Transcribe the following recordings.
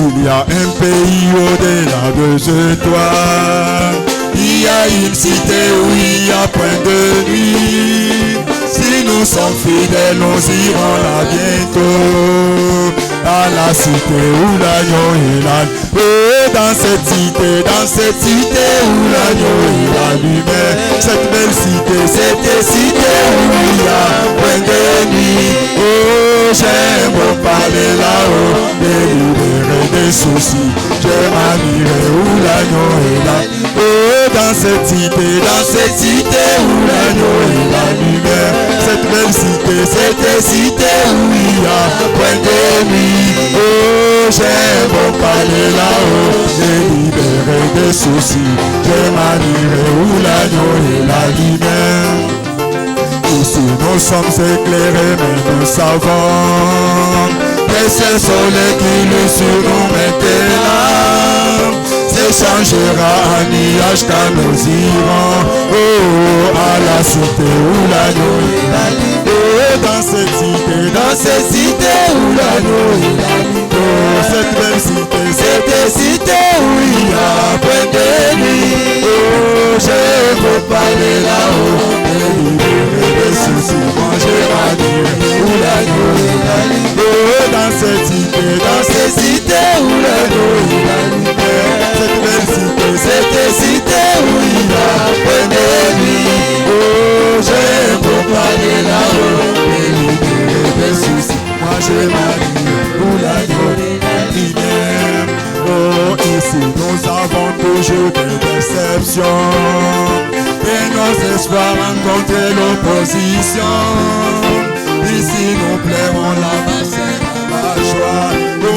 Il y a un pays au-delà de ce toit. Il y a une cité où il n'y a point de nuit. Si nous sommes fidèles, nous irons là bientôt. À la cité où l'agneau est là. Oh, dans cette cité où l'agneau est la lumière. Cette belle cité, cette cité où il y a point de nuit. Oh, j'aime parler là-haut, délivrer des soucis. J'aime admirer où l'agneau est là. Oh, dans cette cité où l'agneau est la lumière. Cette belle cité où il y a point de nuit. Oh, j'aime parler là-haut, délivrer des soucis. J'aime admirer où l'agneau est la lumière. Ici nous sommes éclairés, mais nous savons que c'est le soleil qui le sur nous maintenant s'échangera en nuage quand nous irons. Oh, à la cité où l'agneau est la lumière. Oh, dans cette cité où l'agneau est la lumière. Oh, cette belle cité où il y a point de nuit. Oh, j'aime parler là-haut, délivrer des soucis. Moi j'aime admirer où l'agneau est la lumière. Oh, dans cette cité où l'agneau est la lumière. Cette belle cité où il y a point de nuit. Oh, j'aime parler là-haut, délivrer des soucis. Moi j'aime admirer où l'agneau est la lumière. Oh, ici nous avons toujours des déceptions et nos espoirs rencontrent l'opposition. Ici nous plairons là-bas, c'est la joie. Oh,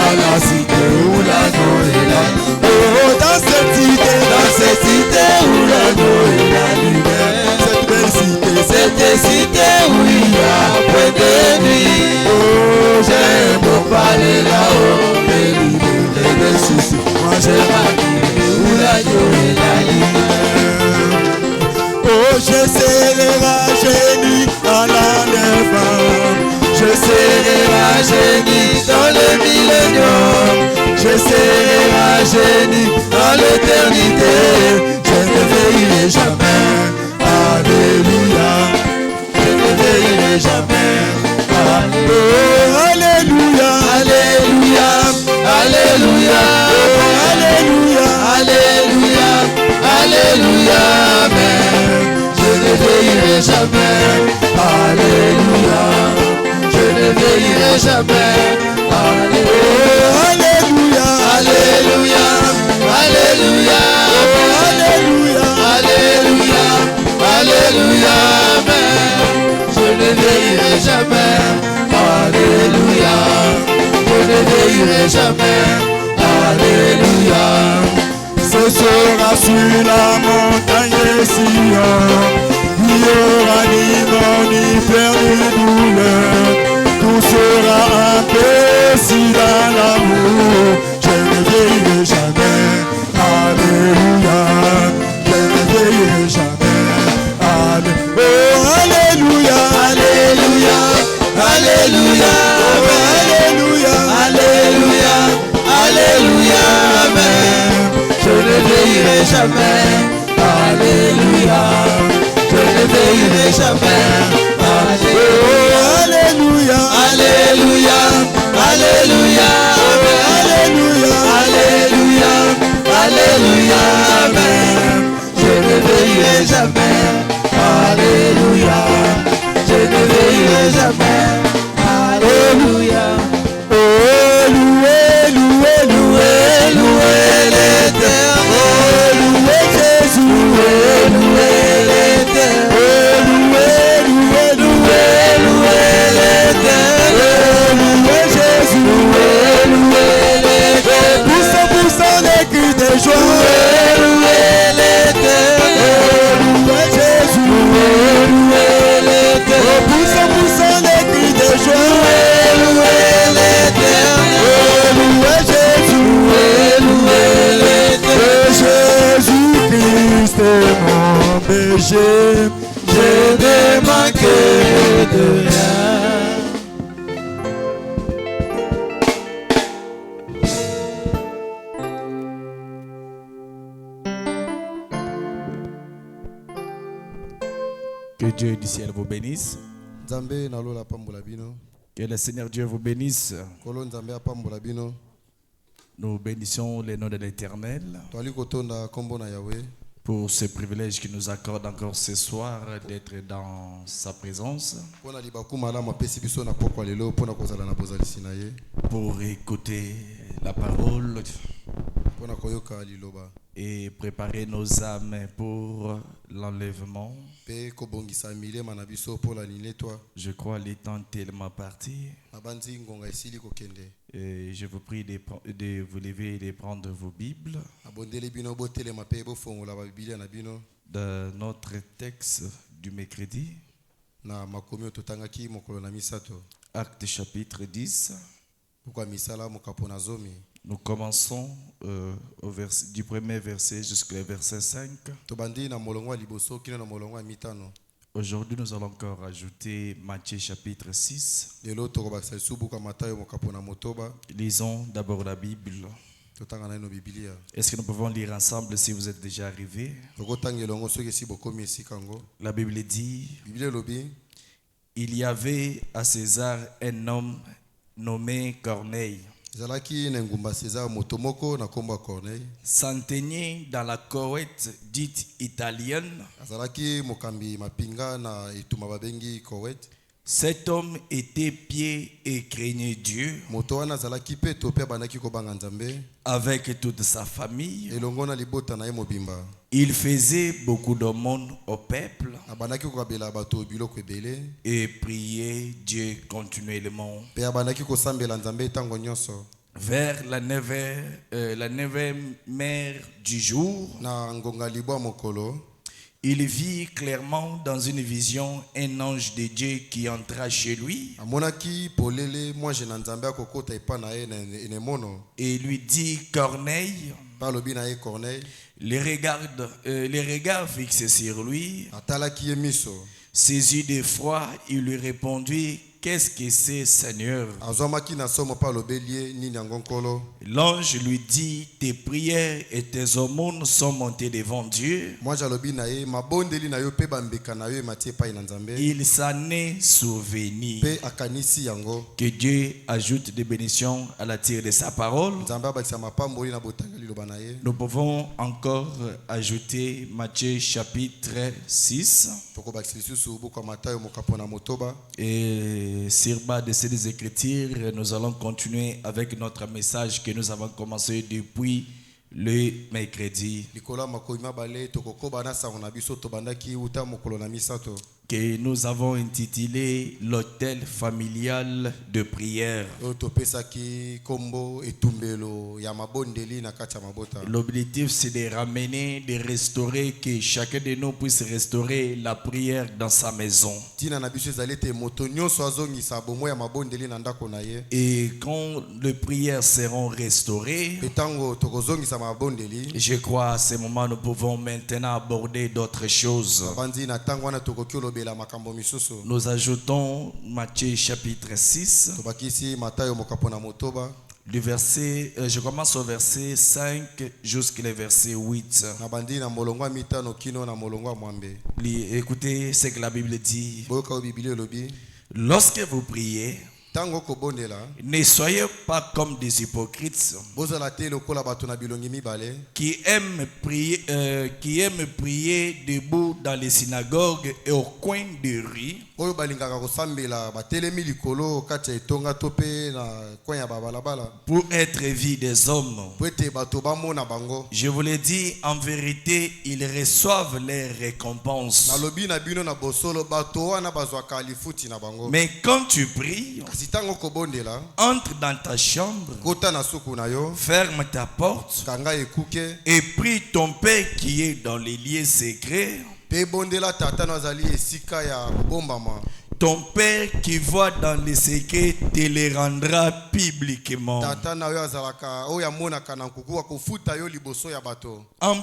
à la cité où l'agneau est là. Oh, dans cette cité où l'agneau est la lumière. Cette belle cité où il y a point de nuit. Oh, j'aime parler là-haut, délivrer des soucis. Moi j'aime admirer où l'agneau est la lumière. Oh, je serai rajeuni à la lèvre. Je serai rajeuni dans le millénium. Je serai rajeuni dans l'éternité. Je ne vieillirai jamais. Alléluia. Je ne vieillirai jamais. Oh, alléluia. Alléluia. Alléluia. Oh, alléluia. Alléluia. Alléluia. Amen. Je ne vieillirai jamais. Alléluia. Je ne vieillirai jamais. Alléluia. Alléluia. Alléluia. Alléluia. Alléluia. Alléluia. Amen. Je ne vieillirai jamais. Alléluia. Je ne vieillirai jamais. Alléluia. Ce sera sur la montagne Sion. Il n'y aura ni mort ni peur ni douleur. Tout sera apaisé dans l'amour. Je ne vieillirai jamais. Alléluia. Je ne vieillirai jamais. Oh, alléluia. Alléluia. Alléluia. Alléluia. Alléluia. Alléluia. Amen. Je ne vieillirai jamais. Alléluia. Je ne vieillirai jamais. Alléluia. Alléluia. Alléluia. Alléluia. Alléluia. Alléluia. Amen. Je ne vieillirai jamais. Alléluia. Je ne vieillirai jamais. Alléluia. Oh, louez, louez, louez, louez l'Éternel. Louez Jésus. Louez, louez l'Éternel. Louez, louez, louez, louez. Dieu du ciel vous bénisse. Nzambe na lola pambola bino. Que le Seigneur Dieu vous bénisse. Kolo Nzambe apambola bino. Nous bénissons le nom de l'Éternel Toali kotonda kombo na Yahweh. pour ce privilège qu'il nous accorde encore ce soir d'être dans sa présence, Pona libaku malamu apesi biso na pokwa lelo pona kozala na bozalisi na ye. pour écouter la parole Pona koyoka liloba. et préparer nos âmes pour l'enlèvement. Pe kobongisa milema na biso pola linetwa. Je crois les temps tellement partis. Abanzi ngonga esili kokende. Et je vous prie de vous lever et de prendre vos Bibles. Abondele bino botelema pe bofongola ba Biblia na bino. Dans notre texte du mercredi, Na makomi ototangaki mokolo na misato. Acte chapitre 10, Pourquoi misala mokapo na zomi. nous commençons du premier verset jusqu'au verset 5. Tobandi na molongo ya liboso kino na molongo ya mitano. Aujourd'hui, nous allons encore ajouter Matthieu chapitre 6. Lelo tokobakisa lisubu ka Matayo mokapo na motoba. Lisons d'abord la Bible. Totanga na no Biblia. Est-ce que nous pouvons lire ensemble si vous êtes déjà arrivés? Tokotanga elongo soki si bokomi esika ngo. La Bible dit, Biblia lobi. il y avait à César un homme nommé Corneille, Zalaki na ngumba César motomoko na kombo Corneille. centenier dans la Corette dite italienne. Zalaki mokambi mapinga na etuma babengi Koweït. Cet homme était pieux et craignait Dieu Moto wana zalaki pe to pe banaki ko banga Nzambe. avec toute sa famille. Elongo na libota na ye mobimba. Il faisait beaucoup d'aumônes au peuple Abanaki ko kabela bato biloko ebele. et priait Dieu continuellement. Pe abanaki ko sambela Nzambe tango nyonso. Vers la neuvième heure du jour, Na ngonga libwa mokolo. il vit clairement dans une vision un ange de Dieu qui entra chez lui Amonaki polele mwanje na Nzambe akokota epa na ye na mono. et lui dit, Corneille. Palobi na ye Corneille. Les regards fixés sur lui, Atalaki ye miso. saisi d'effroi, il lui répondit, qu'est-ce que c'est, Seigneur? Azwamaki na somo palobelie nini yango nkolo. L'ange lui dit, tes prières et tes aumônes sont montées devant Dieu. Mwanje alobi na ye mabondeli na yo pe bambeka na yo matie pai na Nzambe. Il s'en est souvenu. Pe akanisi yango. Que Dieu ajoute des bénédictions à la tire de sa parole. Nzambe abakisa mapamboli na botanga liloba na ye. Nous pouvons encore ajouter Matthieu chapitre 6. Tokobakisa lisusu buku ya Matayo mokapo na motoba. Et sur base de ces écritures, nous allons continuer avec notre message que nous avons commencé depuis le mercredi, Likolo ya makomi mabale tokokoba na sango na biso tobandaki uta mokolo na misato. que nous avons intitulé l'hôtel familial de prière. Oyo topesaki kombo etumbelo ya mabondeli na kati ya mabota. L'objectif, c'est de ramener, de restaurer, que chacun de nous puisse restaurer la prière dans sa maison. Tina na biso ezali te moto nyonso azongisa bomoi ya mabondeli na ndako na ye. Et quand les prières seront restaurées, Petango tokozongisa mabondeli. je crois à ce moment nous pouvons maintenant aborder d'autres choses. Bandi na tango wana tokoki olobela makambo misusu. Nous ajoutons Matthieu chapitre 6, Tobakisi Matayo mokapo na motoba. je commence au verset 5 jusqu'au verset 8. Na bandi na molongo ya mitano kino na molongo ya mwambe. Écoutez ce que la Bible dit. Boyoka o Biblia elobi. Lorsque vous priez, Tango kobondela. ne soyez pas comme des hypocrites Bozala te lokola bato na bilongi mibale. qui aiment prier debout dans les synagogues et au coin des rues Oyo balingaka kosambela batelemi likolo kati ya etonga to pe na coin ya babalabala. pour être vus des hommes. Po ete bato bamona bango. Je vous le dis, en vérité, ils reçoivent leurs récompenses. Nalobi na bino na bosolo bato wana bazwaka lifuti na bango. Mais quand tu pries, Kasi tango kobondela, entre dans ta chambre, kota na suku na yo, ferme ta porte kanga ekuke, et prie ton Père qui est dans les lieux secrets. pe bondela tata na azali esika ya kobombama. Ton Père qui voit dans les secrets te les rendra publiquement. Tata na yo azalaka oyo amonaka na nkuku akofuta yo liboso ya bato. En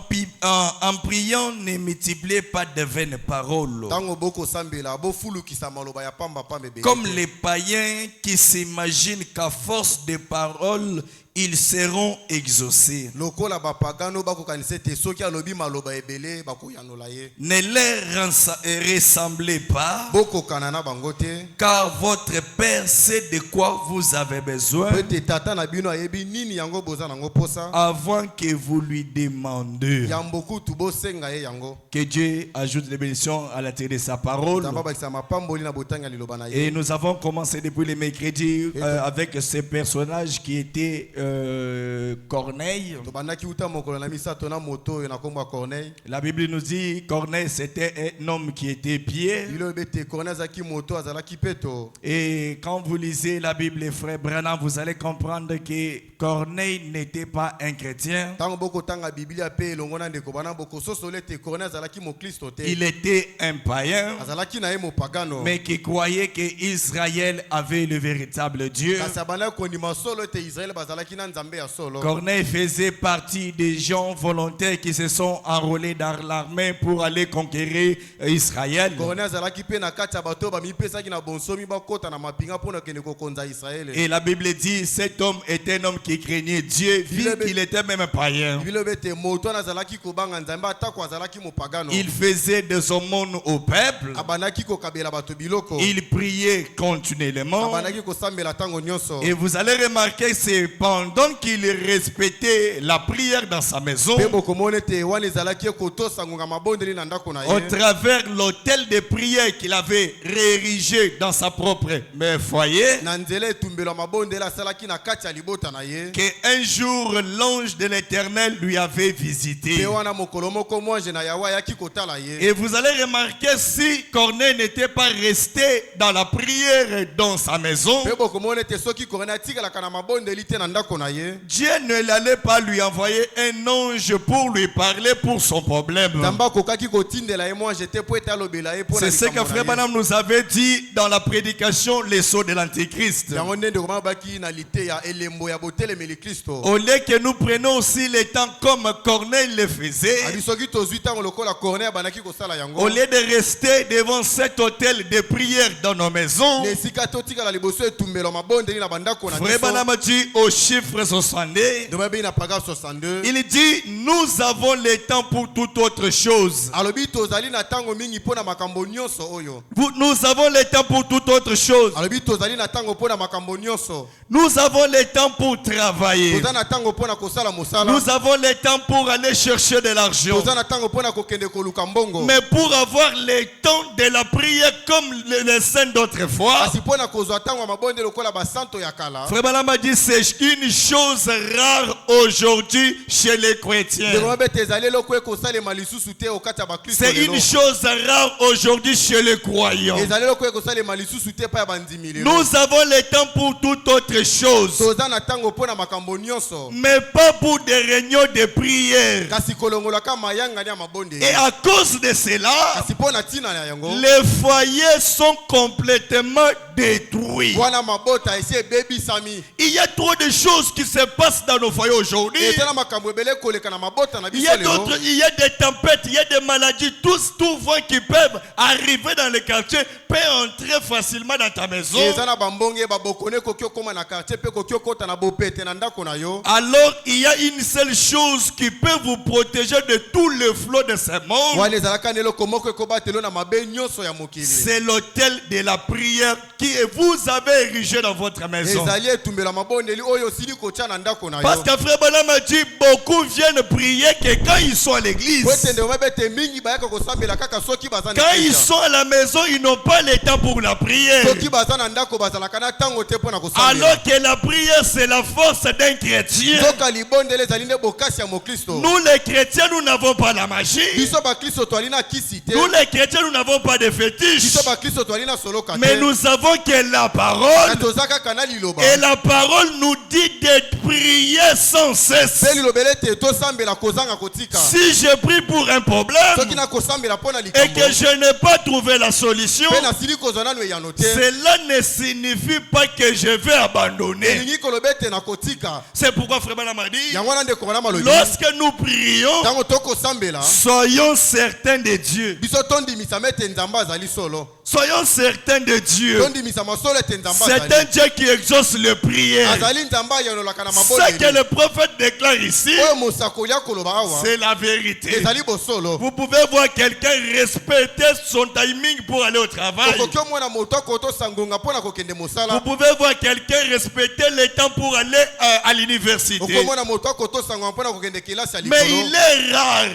priant, ne multipliez pas de vaines paroles, Tango boko sambela bofulukisa maloba ya pamba pamba ebele. comme les païens qui s'imaginent qu'à force de paroles, ils seront exaucés. lokola bapagano bakokanisa te soki alobi maloba ebele bakoyanola ye. Ne leur ressemblez pas, bokokana na bango te, car votre Père sait de quoi vous avez besoin pete tata na bino ayebi nini yango boza nango posa avant que vous lui demandiez. yamboku tu bosenga ye yango. Que Dieu ajoute des bénédictions à l'intérieur de sa parole. Tamba bakisa mapamboli na botanga liloba na ye. Et nous avons commencé depuis le mercredi avec ce personnage qui était Corneille. tobandaki uta mokolo na misato na moto oyo na kombo ya Corneille. La Bible nous dit Corneille c'était un homme qui était pieux. bilo bete Corneille azaki moto azalaki peto. Et quand vous lisez la Bible, frère Branham, vous allez comprendre que Corneille n'était pas un chrétien. Tango boko tanga Biblia pe elongo na ndeko bana boko sosole te Corneille azalaki mo Kristo te. Il était un païen, azalaki na ye mo pagano. mais qui croyait que Israël avait le véritable Dieu. kasi abana kondima solo te Israël bazalaki na nzambe ya solo. Corneille faisait partie des gens volontaires qui se sont enrôlés dans l'armée pour aller conquérir Israël. Corneille azalaki pe na kati ya bato bamipesaki na bonsomi bakota na mapinga mpona kende kokonza Israël. Et la Bible dit cet homme était un homme qui craignait Dieu, vu qu'il était même païen. bilo bete moto azalaki kobanga nzambe atako azalaki mo pagano. Il faisait des aumônes au peuple. abanaki kokabela bato biloko. Il priait continuellement. abanaki kosambela tango nyonso. Et vous allez remarquer, c'est pendant qu'il respectait la prière dans sa maison, pe bokomona te wana ezalaki kotosa ngonga mabondeli na ndako na au ye. travers l'hôtel de prière qu'il avait réérigé dans sa propre foyer, na nzela etumbelo mabondeli asalaki na kati ya libota na ye. qu'un jour l'ange de l'Éternel lui avait visité. pe wana mokolo moko mwanje na yawe ayaki kotala ye. Et vous allez remarquer, si Corneille n'était pas resté dans la prière dans sa maison, pe bokomona te soki Corneille atikalaka na mabondeli te na ndako na ye. Dieu ne l'allait pas lui envoyer un ange pour lui parler pour son problème. nzambe akokaki kotindela ye mwanje te po ete alobela ye mpona C'est ce que Frère Branham nous avait dit dans la prédication, les sceaux de l'Antéchrist. yango nde ndeko mabaki na lite ya elembo ya botelemeli Kristo. Au lieu que nous prenions aussi le temps comme Corneille le faisait, abi soki tozwi ntango lokola Corneille abanaki kosala yango. au lieu de rester devant cet hôtel de prière dans nos maisons, na esika totikala liboso etumbelo mabondeli na bandako na Frère Branham a dit au chiffre 62, ndomabe na paragraphe 62. il dit, nous avons le temps pour toute autre chose. alobi tozali na ntango mingi mpona makambo nyonso oyo. Nous avons le temps pour toute autre chose. alobi tozali na ntango mpona makambo nyonso. Nous avons le temps pour travailler. toza na ntango mpona kosala mosala. Nous avons le temps pour aller chercher de l'argent. toza na ntango mpona kokende koluka mbongo. Mais pour avoir le temps de la prière comme les saints d'autrefois, kasi mpona kozwa ntango ya mabonde lokola basanto ya kala. Frère Branham a dit c'est une chose rare aujourd'hui chez les chrétiens. ndeko mabe te ezali eloko ekosalema lisusu te okati ya bakristo C'est lelo. une chose rare aujourd'hui chez les croyants. ezali eloko ekosalema lisusu te pa ya bandimi lelo. Nous avons le temps pour toute autre chose, toza na ntango mpona makambo nyonso. mais pas pour des réunions de prière. kasi kolongolaka mayangani ya mabonde. Et à cause de cela, kasi mpona ntina na yango. les foyers sont complètement détruits. wana mabota esi ebebisami. Il y a trop de choses qui se passent dans nos foyers aujourd'hui. ezala makambo ebele koleka na mabota na Il y biso a lelo. d'autres, il y a des tempêtes, il y a des maladies, tout vent qui peuvent arriver dans le quartier peut entrer facilement dans ta maison. eza na bambonge babokone koki okoma na quartier pe koki okota na bopete na ndako na yo. Alors il y a une seule chose qui peut vous protéger de tout le flot de ce monde. wana ezalaka na eloko moko ekobatelo na mabe nyonso ya mokili. C'est l'autel de la prière qui vous avez érigé dans votre maison. ezali etumbelo ya mabondeli oyo osili kotya na ndako na Parce yo. que Frère Branham a dit beaucoup viennent prier que quand ils sont à l'église. po ete ndeko mabe te mingi bayaka kosambela kaka soki baza na Quand ils eklesia. sont à la maison, ils n'ont pas le temps pour la prière. soki baza na ndako bazalaka na ntango te mpona kosambela. Alors que la prière, c'est la force d'un chrétien. soka libondeli ezali nde bokasi ya mokristo. Nous, les chrétiens, nous n'avons pas la magie. biso bakristo toali na kisi te. Nous, les chrétiens, nous n'avons pas de fétiche. biso bakristo toali na soloka te. Mais nous savons que la Na parole, toza kaka na liloba. et la parole nous dit de prier sans cesse. pe lilobele ete tosambela kozanga kotika. Si je prie pour un problème soki na kosambela mpona et likambo. que je n'ai pas trouvé la solution, pe nasili kozwa nanu eyano te. cela ne signifie pas que je vais abandonner. elingi koloba ete na kotika. C'est pourquoi Frère Branham a dit, yango wana ndeko wana malobi. lorsque nous prions, ntango tokosambela. soyons certains de Dieu. biso tondimisama ete nzambe azali solo. Soyons certains de Dieu. tondimisama solo ete nzambe C'est un azali. Dieu qui exauce les prières. azali nzambe ayanolaka na mabonde Ce que le prophète déclare ici, c'est la vérité. Vous pouvez voir quelqu'un respecter son timing pour aller au travail. Vous pouvez voir quelqu'un respecter le temps pour aller à l'université. Mais il est rare,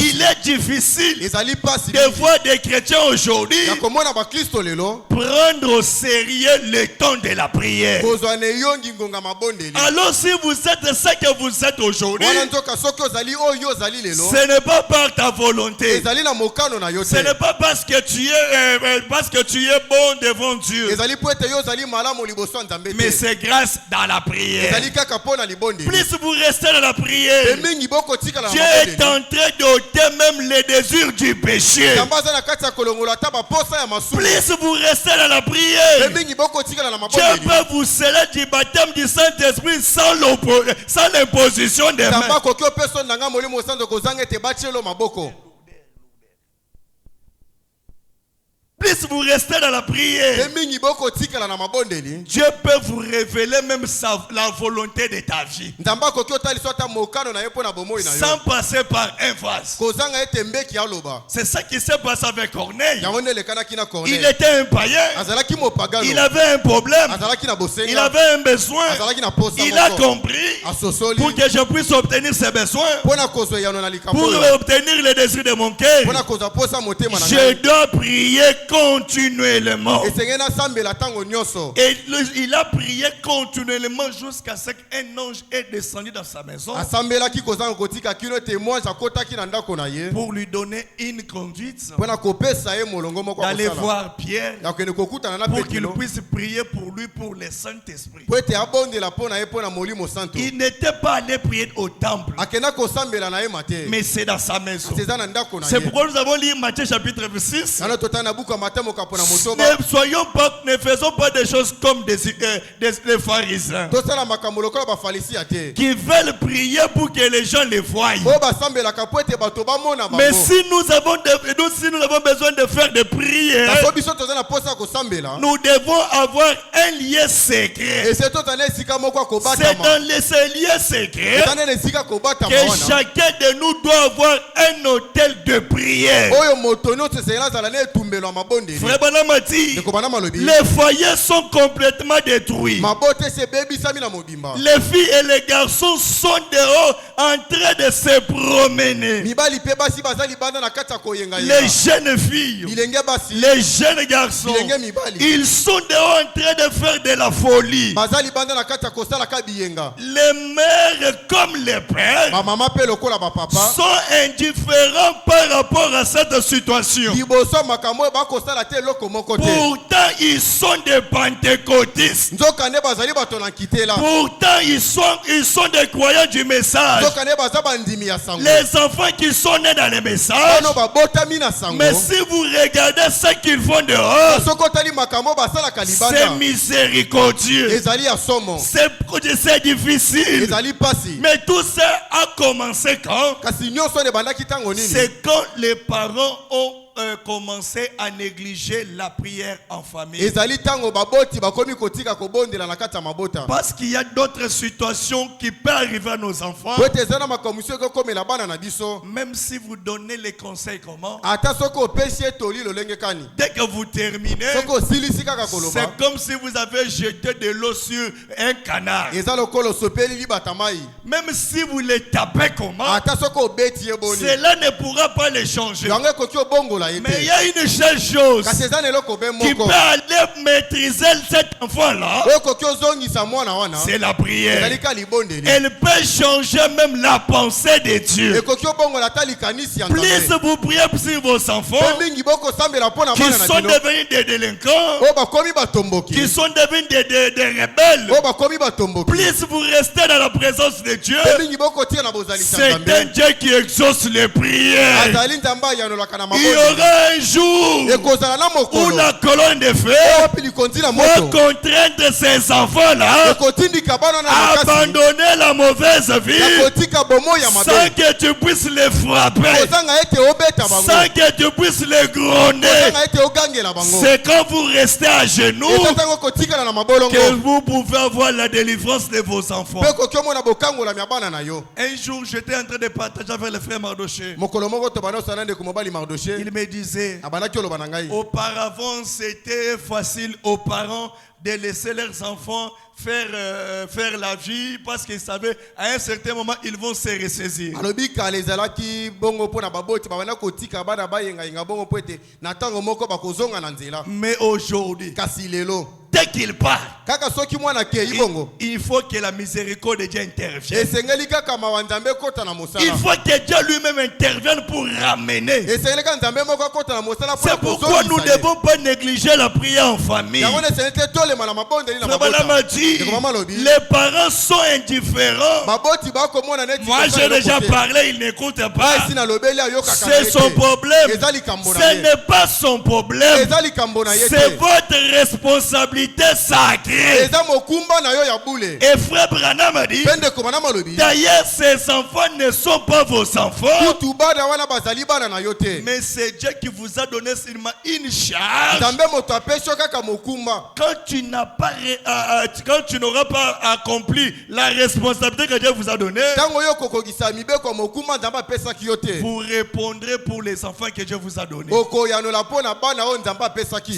il est difficile de voir des chrétiens aujourd'hui prendre au sérieux le temps de la prière. Alors si vous êtes ce que vous êtes aujourd'hui, ce n'est pas par ta volonté, ce n'est pas parce que tu es bon devant Dieu, mais c'est grâce dans la prière. Plus vous restez dans la prière, Dieu est en train d'ôter même les désirs du péché. Plus vous restez dans la prière, Dieu peut vous sceller du baptême du Saint-Esprit sans l'imposition des mains. Plus vous restez dans la prière, Dieu peut vous révéler même la volonté de ta vie sans passer par un vase. C'est ça qui s'est passé avec Corneille. Il était un païen, il avait un problème, il avait un besoin, il a compris pour que je puisse obtenir ses besoins, pour obtenir les désirs de mon cœur, je dois prier continuellement. Et il a prié continuellement jusqu'à ce qu'un ange est descendu dans sa maison pour lui donner une conduite d'aller voir Pierre pour qu'il puisse prier pour lui pour le Saint-Esprit. Il n'était pas allé prier au temple, mais c'est dans sa maison. C'est pourquoi nous avons lu Matthieu chapitre 6. Ne faisons pas des choses comme des pharisiens qui veulent prier pour que les gens les voient. Mais si nous avons besoin de faire des prières, nous devons avoir un lien secret. C'est dans ce lien secret que chacun de nous doit avoir un hôtel de prière. Frère Branham a dit, les foyers sont complètement détruits. Les filles et les garçons sont dehors en train de se promener. Les jeunes filles, les jeunes garçons, ils sont dehors en train de faire de la folie. Les mères comme les pères sont indifférents par rapport à cette situation. Pourtant, ils sont des pentecôtistes. Pourtant, ils sont des croyants du message. Les enfants qui sont nés dans le message. Mais si vous regardez ce qu'ils font dehors, c'est miséricordieux. C'est difficile. Mais tout ça a commencé quand? C'est quand les parents ont commencer à négliger la prière en famille. Parce qu'il y a d'autres situations qui peuvent arriver à nos enfants. Même si vous donnez les conseils comment, dès que vous terminez, c'est comme si vous avez jeté de l'eau sur un canard. Même si vous les tapez comment, cela ne pourra pas les changer. Mais il y a une seule chose qui peut aller maîtriser cet enfant-là, c'est la prière. Elle peut changer même la pensée de Dieu. Plus vous priez sur vos enfants qui sont devenus des délinquants, qui sont devenus des rebelles, plus vous restez dans la présence de Dieu, c'est un Dieu qui exauce les prières. Il y aura aura un jour où la colonne de feu va contraindre ces enfants-là à abandonner la mauvaise vie sans que tu puisses les frapper, sans que tu puisses les gronder. C'est quand vous restez à genoux que vous pouvez avoir la délivrance de vos enfants. Un jour, j'étais en train de partager avec le frère Mardoché. Il me disait, auparavant, c'était facile aux parents de laisser leurs enfants faire la vie parce qu'ils savaient à un certain moment ils vont se ressaisir. Mais aujourd'hui, dès qu'il part, il faut que la miséricorde de Dieu intervienne. Il faut que Dieu lui-même intervienne pour ramener. C'est pourquoi nous ne devons pas négliger la prière en famille. Les parents sont indifférents. Moi j'ai déjà parlé, il n'écoute pas. C'est son problème. Ce n'est pas son problème. C'est votre responsabilité sacrée. Et frère Branham a dit, d'ailleurs ces enfants ne sont pas vos enfants, mais c'est Dieu qui vous a donné seulement une charge. Quand tu n'auras pas accompli la responsabilité que Dieu vous a donnée, vous répondrez pour les enfants que Dieu vous a donnés.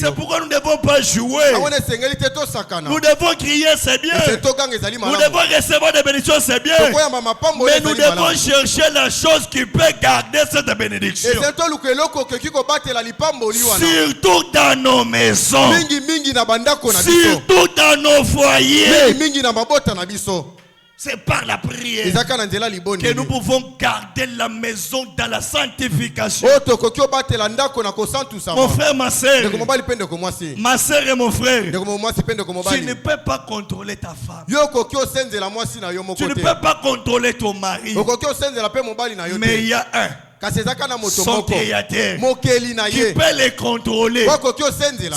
C'est pourquoi nous ne devons pas jouer. Nous devons crier, c'est bien. Nous devons recevoir des bénédictions, c'est bien. Mais nous devons chercher la chose qui peut garder cette bénédiction. Surtout dans nos maisons. Surtout dans nos foyers. C'est par la prière que nous pouvons garder la maison dans la sanctification. Mon frère, ma soeur et mon frère, tu ne peux pas contrôler ta femme. Tu ne peux pas contrôler ton mari. Mais il y a un, son créateur, qui peut les contrôler.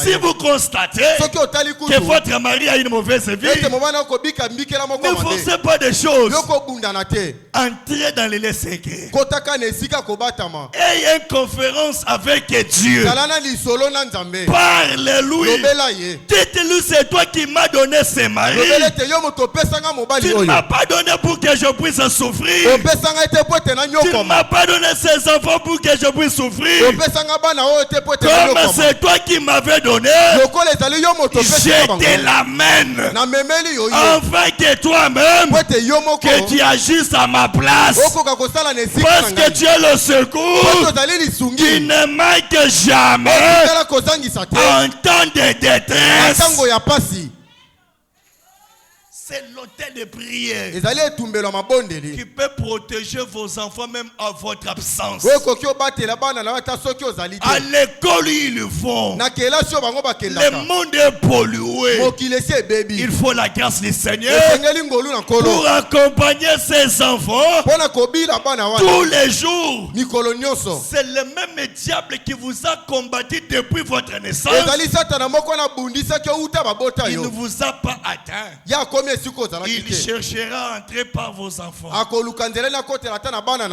Si vous constatez que votre mari a une mauvaise vie, ne forcez pas des choses. Entrez dans les lieux secrets. Ayez une conférence avec Dieu. Parlez-lui. Dites-lui, c'est toi qui m'as donné ce mari. Tu ne m'as pas donné pour que je puisse souffrir. Tu ne m'as pas donné ces enfants pour que je puisse souffrir. Comme c'est toi qui m'avais donné, je te l'amène. Enfin que toi-même, que tu agisses à ma place. Parce que tu es le secours qui ne manque jamais en temps de détresse. C'est l'autel de prière qui peut protéger vos enfants même à votre absence. À l'école, ils le font. Le monde est pollué. Il faut la grâce du Seigneur pour accompagner ces enfants tous les jours. C'est le même diable qui vous a combattu depuis votre naissance. Il ne vous a pas atteint. Il cherchera à entrer par vos enfants.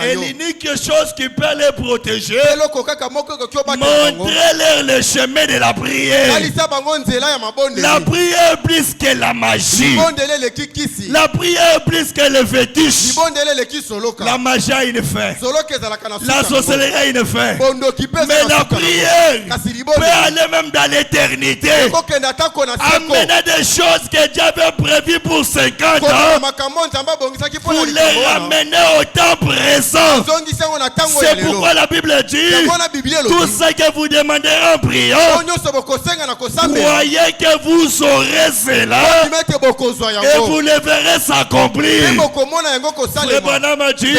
Et l'unique chose qui peut les protéger, montrez-leur le chemin de la prière. La prière est plus que la magie. La prière est plus que le fétiche. La magie a une fin. La sorcellerie a une fin. Mais la prière peut aller même dans l'éternité. Amener des choses que Dieu avait prévues pour 50 ans, pour les ramener au temps présent. C'est pourquoi la Bible dit, tout ce que vous demanderez en priant, croyez que vous aurez cela et vous le verrez s'accomplir. Frère Branham a dit,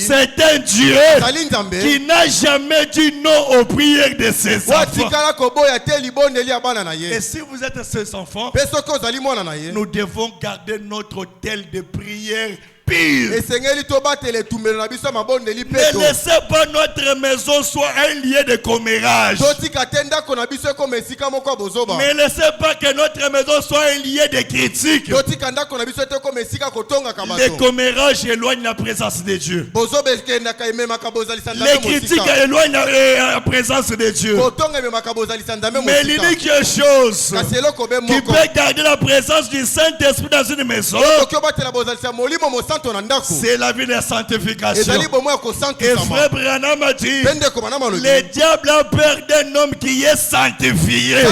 c'est un Dieu qui n'a jamais dit non aux prières de ses enfants. Et si vous êtes ses enfants, nous devons garder notre autel de prière pire. Ne laissez pas notre maison soit un lieu de commérage. Ne laissez pas que notre maison soit un lieu de critique. Les commérages éloignent la présence de Dieu. Les critiques éloignent la présence de Dieu. Mais l'unique chose qui peut garder la présence du Saint-Esprit dans une maison, c'est la vie de sanctification. Et frère Branham a dit, le diable a peur d'un homme qui est sanctifié.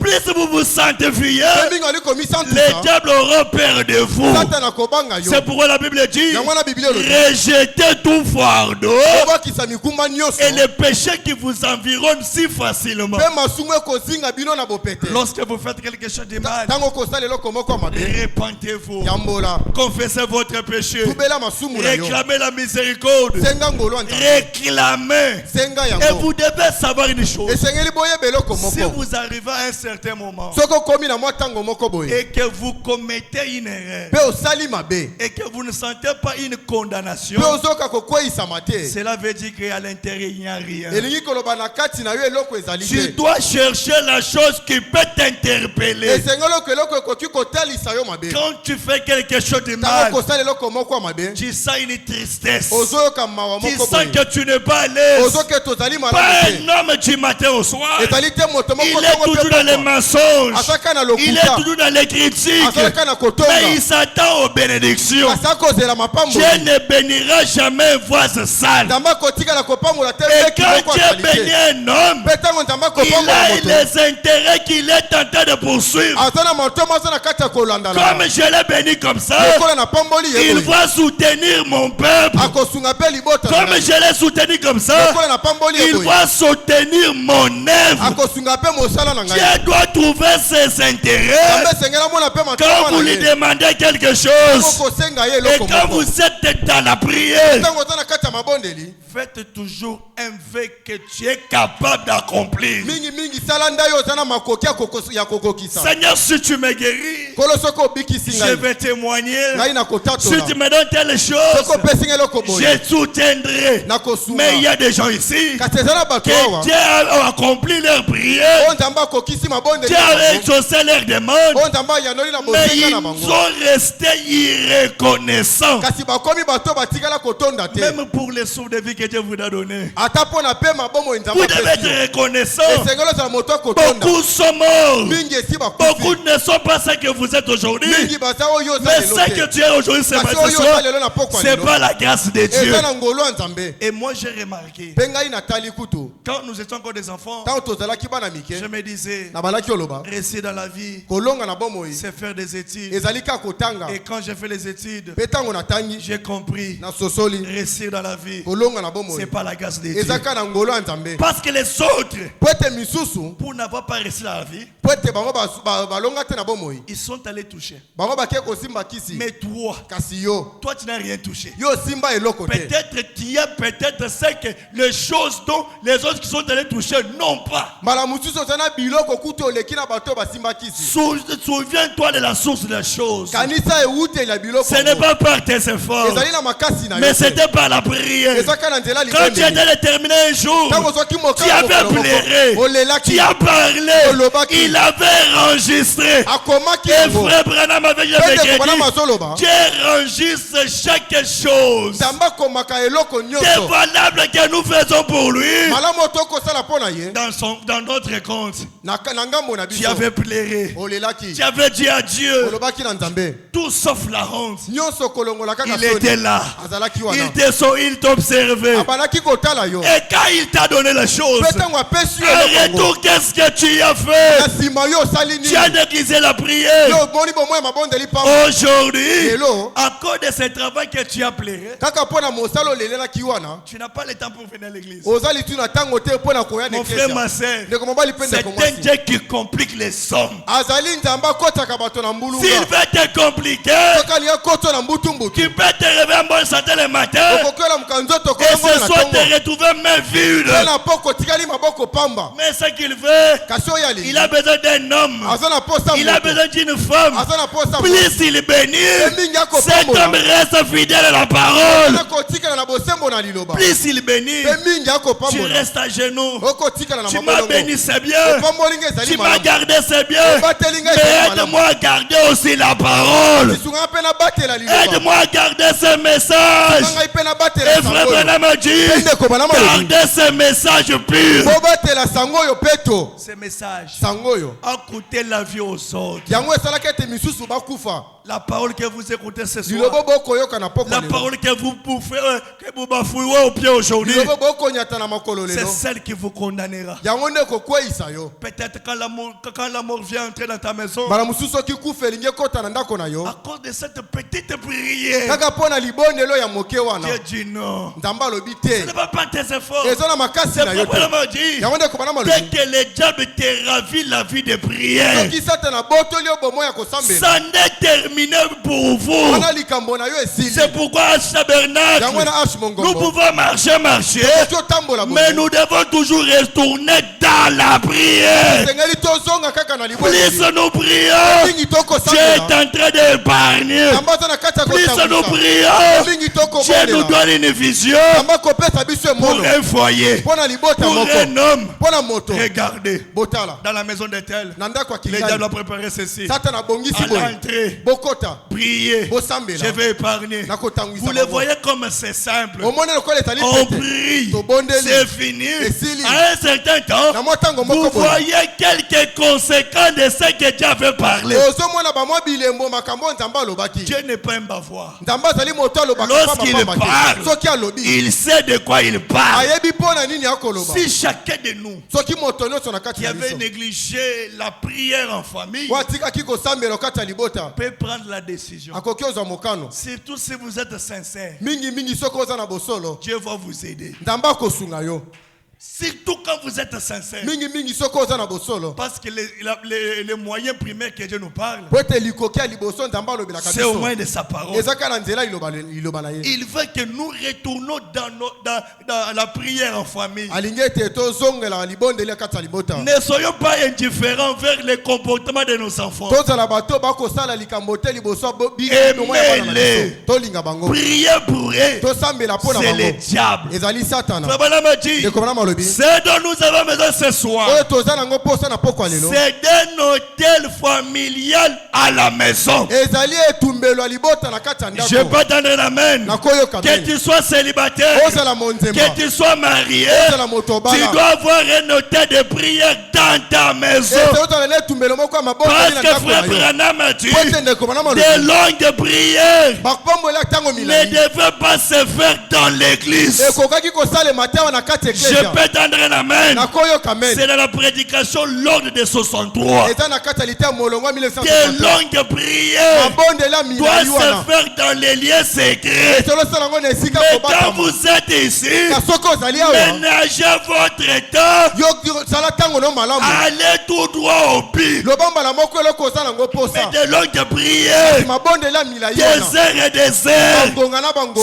Plus vous vous sanctifiez, le diable aura peur de vous. C'est pourquoi la Bible dit, rejetez tout fardeau et les péchés qui vous environnent si facilement. Lorsque vous faites quelque chose de mal, repentez-vous, confessez votre péché, réclamez la miséricorde, réclamez. Et vous devez savoir une chose, si vous arrivez à un certain moment et que vous commettez une erreur et que vous ne sentez pas une condamnation, cela veut dire qu'à l'intérieur il n'y a rien. Tu dois chercher la chose qui peut t'interpeller. Quand tu fais quelque chose de mal, tu sens une tristesse, tu sens que tu n'es pas à l'aise. Pas un homme du matin au soir, il est toujours dans les mensonges, il est toujours dans les critiques, mais il s'attend aux bénédictions. Dieu ne bénira jamais un voisin sale. Et quand Dieu bénit un homme, il a les intérêts qu'il est en train de poursuivre. Comme je l'ai béni comme ça, il va soutenir mon peuple. Comme je l'ai soutenu comme ça, il va soutenir mon œuvre. Dieu doit trouver ses intérêts quand vous lui demandez quelque chose. Et quand vous êtes dans la prière, faites toujours un vœu que tu es capable d'accomplir. Seigneur, si tu me guéris, je vais témoigner. Si tu me donnes telle chose, je soutiendrai. Mais il y a des gens ici que Dieu a accompli leur prière, Dieu a exaucé leur demande, mais ils sont restés irreconnaissants. Même pour les souffles de vie que Dieu vous a donné, vous devez être reconnaissant. Beaucoup sont morts, beaucoup ne sont pas ce que vous êtes aujourd'hui, mais ce que tu es aujourd'hui, c'est pas la grâce de Dieu. Et moi j'ai remarqué, quand nous étions encore des enfants, je me disais, rester dans la vie, c'est faire des études. Et quand j'ai fait les études, j'ai compris, rester dans la vie, c'est pas la grâce de Dieu. Parce que les autres, pour n'avoir pas resté dans la vie, ils sont allés toucher. Mais toi tu n'as rien touché. Peut-être tu as peut-être c'est que les choses dont les autres qui sont allés toucher n'ont pas. Souviens-toi de la source de la chose. Ce n'est pas par tes efforts, mais c'était par la prière. Quand tu étais déterminé un jour, tu avais pleuré, tu as parlé, il avait enregistré. Et frère Branham avait dit, Dieu enregistre chaque chose. C'est valable que nous faisons pour lui. Dans notre compte, tu avais pleuré, tu avais dit à Dieu, tout sauf la honte. Il était là, il t'observait. Et quand il t'a donné la chose, en retour, qu'est-ce que tu as fait? Tu as négligé la prière. Aujourd'hui, à cause de ce travail que tu as pleuré, tu n'as pas le temps pour venir à l'église. Mon frère, ma soeur, c'est un Dieu qui complique les hommes. S'il veut te compliquer, tu peux te réveiller en bonne santé le matin et ce soir te retrouver main vide. Mais ce qu'il veut, il a besoin besoin d'un homme, il a besoin d'une femme. Plus il bénit, cet homme reste fidèle à la parole. Plus il bénit, tu restes à genoux. Tu m'as béni, c'est bien. Tu m'as gardé, c'est bien. Mais aide-moi à garder aussi la parole. Aide-moi à garder ce message. Et frère Branham a dit, gardez ce message pur. Ce message a coûté la vie aux autres. La parole que vous écoutez ce soir, la parole que vous bouffez, que vous bafouillez au pied aujourd'hui, c'est celle qui vous condamnera. Peut-être quand la mort vient entrer dans ta maison, à cause de cette petite prière, Dieu dit non. Ce n'est pas tes efforts. C'est probablement dit, dès que le diable te ravit la vie de prière, ça n'est terminé pour vous. C'est pourquoi à Tabernacle, nous pouvons marcher, mais nous devons toujours retourner dans la prière. Plus nous prions, Dieu est en train d'épargner. Plus nous prions, Dieu nous donne une vision pour un foyer, pour un homme. Regardez, dans la maison de tel, les diables ont préparé ceci. À l'entrée, priez, je vais épargner. Vous le voyez comme c'est simple. On prie, c'est fini. À un certain temps, vous voyez quelques conséquences de ce que Dieu avait parlé. Dieu n'est pas un bavard. Lorsqu'il parle, il sait de quoi il parle. Si chacun de nous qui avait négligé la prière en famille peut prendre la décision, surtout si vous êtes sincère, Dieu va vous aider. Surtout quand vous êtes sincère. Parce que les moyens primaires que Dieu nous parle, c'est au moins de sa parole. Il veut que nous retournons dans la prière en famille. Ne soyons pas indifférents vers le comportement de nos enfants. Aimez-les. Priez pour eux. C'est le diable. C'est dont nous avons besoin ce soir, c'est d'un hôtel familial à la maison. Je peux donner l'amen. Que tu sois célibataire, que tu sois marié, tu dois avoir un hôtel de prière dans ta maison. Parce que frère Branham a dit, des longues prières ne devaient pas se faire dans l'église. Je peux tendre un amen. C'est dans la prédication l'ordre de 63. Des longues prières doivent se faire dans les lieux secrets. Mais quand vous êtes ici, ménagez votre temps. Allez tout droit au but. Mais des longues prières, des heures et des heures,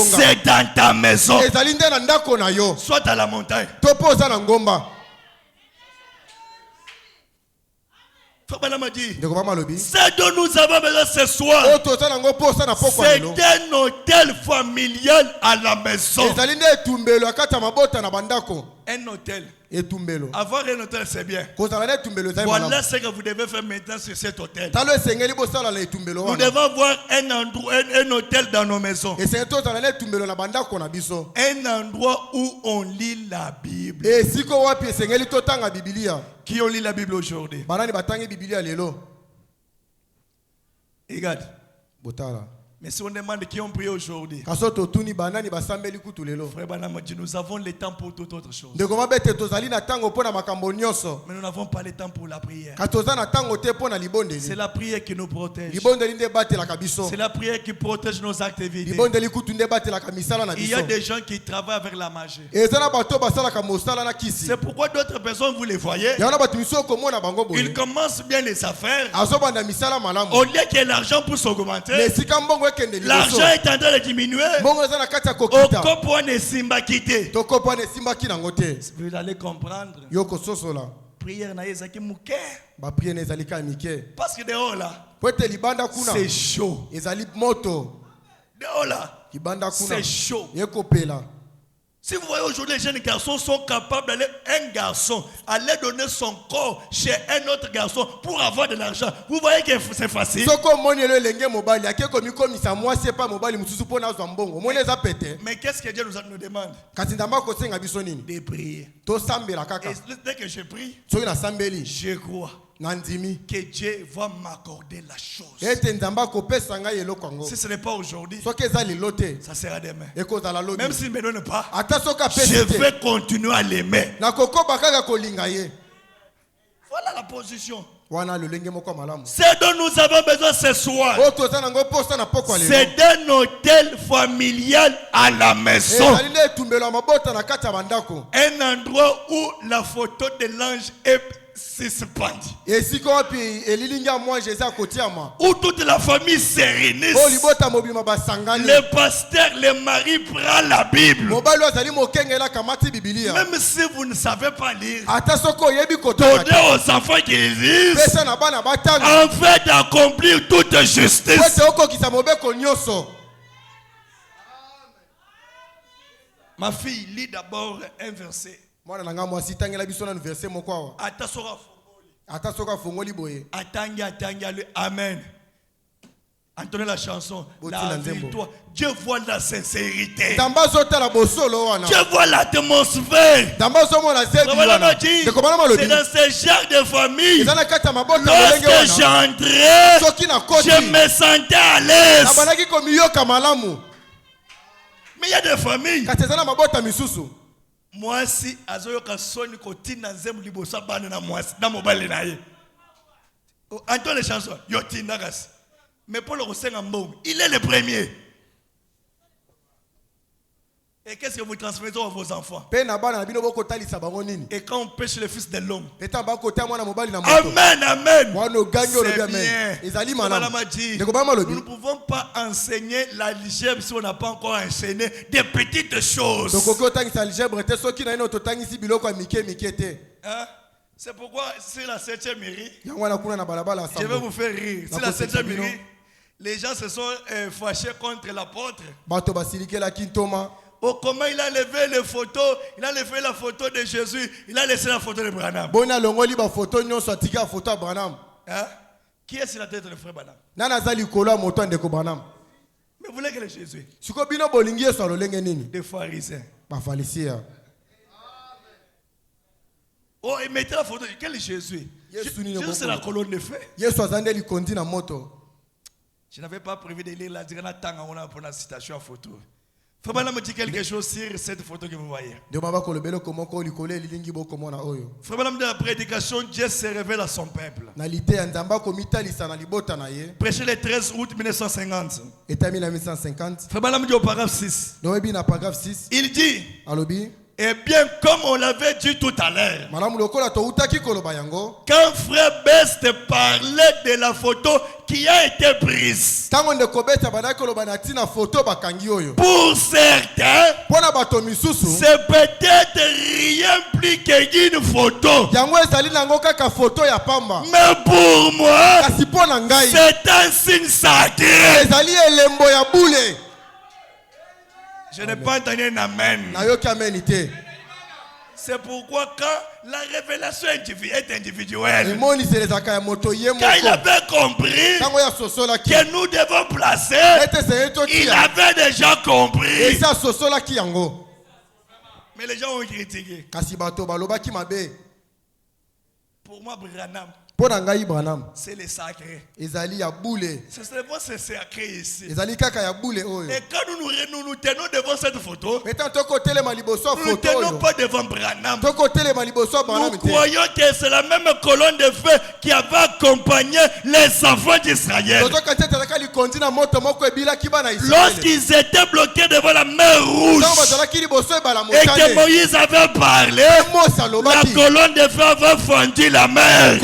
c'est dans ta maison. Soit à la montagne. C'est dont nous avons besoin ce soir, c'est un hôtel familial à la maison. Un hôtel. Avoir un hôtel, c'est bien. Voilà ce que vous devez faire maintenant sur cet hôtel. Nous devons avoir un hôtel dans nos maisons. Un endroit où on lit la Bible. Qui on lit la Bible aujourd'hui? Regarde. Mais si on demande qui ont prié aujourd'hui, frère Branham dit, nous avons le temps pour toute autre chose. Mais nous n'avons pas le temps pour la prière. C'est la prière qui nous protège. C'est la prière qui protège nos activités. Il y a des gens qui travaillent avec la magie. C'est pourquoi d'autres personnes, vous les voyez, ils commencent bien les affaires. Au lieu que l'argent puisse augmenter, l'argent est en train de diminuer. Vous allez comprendre. prière na ezaki muke. Ba prière na ezali ka mike. Parce que dehors là, c'est chaud. Ezali moto. Dehors là, c'est chaud. Yekopela. Si vous voyez aujourd'hui les jeunes garçons sont capables d'aller un garçon aller donner son corps chez un autre garçon pour avoir de l'argent. Vous voyez que c'est facile. Mais qu'est-ce que Dieu nous demande? De prier. Et dès que je prie, je crois que Dieu va m'accorder la chose. Si ce n'est pas aujourd'hui, ça sera demain. Même s'il ne me donne pas, je vais continuer à l'aimer. Voilà la position. Ce dont nous avons besoin ce soir, c'est d'un hôtel familial à la maison. Un endroit où la photo de l'ange est suspendue. Où toute la famille se réunit. Le pasteur, le mari prend la Bible. Même si vous ne savez pas lire, donnez aux enfants qui existent afin d'accomplir toute justice. Ma fille lit d'abord un verset. Amen. Entendez la chanson. La victoire. Dieu voit la sincérité. Dieu voit l'atmosphère. C'est dans ce genre de famille. Lorsque j'entrais, je me sentais à l'aise. Mais il y a des familles. Moi si azoyoka soni kotina nzemu libosa bana na mwasi na mobali na ye. Entends les chansons. Yotina gas. Mais pour le Rosenga Mbong, il est le premier. Et qu'est-ce que vous transmettez à vos enfants? Et quand on pêche le fils de l'homme. Amen, amen. C'est bien. Nous ne pouvons pas enseigner l'algèbre si on n'a pas encore enseigné des petites choses. Hein? C'est pourquoi c'est la 7e mairie. Je vais vous faire rire. C'est la 7e mairie. Les gens se sont fâchés contre l'apôtre. Oh, comment il a levé les photos, il a levé la photo de Jésus, il a laissé la photo de Branham. Hein? Qui est sur la tête de frère Branham? Mais vous voulez que le Jésus? Des pharisiens. Oh, il mettait la photo. Quel est Jésus? Jésus, c'est la colonne de feu. Je n'avais pas prévu de lire la pour la citation à photo. Frère me dit quelque chose sur cette photo que vous voyez. Frère de la prédication, Dieu se révèle à son peuple. Prêché le 13 août 1950. Frère dit au paragraphe 6. Il dit, et bien comme on l'avait dit tout à l'heure, quand frère Best parlait de la photo qui a été prise, pour certains, c'est peut-être rien plus qu'une photo. Mais pour moi, c'est un signe sacré. Je n'ai pas entendu un amen. C'est pourquoi quand la révélation est individuelle, quand il avait compris que nous devons placer, il avait déjà compris. Mais les gens ont critiqué. Pour moi, Branham, c'est le sacré. C'est seulement ce sacré ici. Et quand nous tenons devant cette photo, nous ne tenons pas devant Branham. Nous croyons que c'est la même colonne de feu qui avait accompagné les enfants d'Israël. Lorsqu'ils étaient bloqués devant la mer Rouge et que Moïse avait parlé, la colonne de feu avait fendu la mer.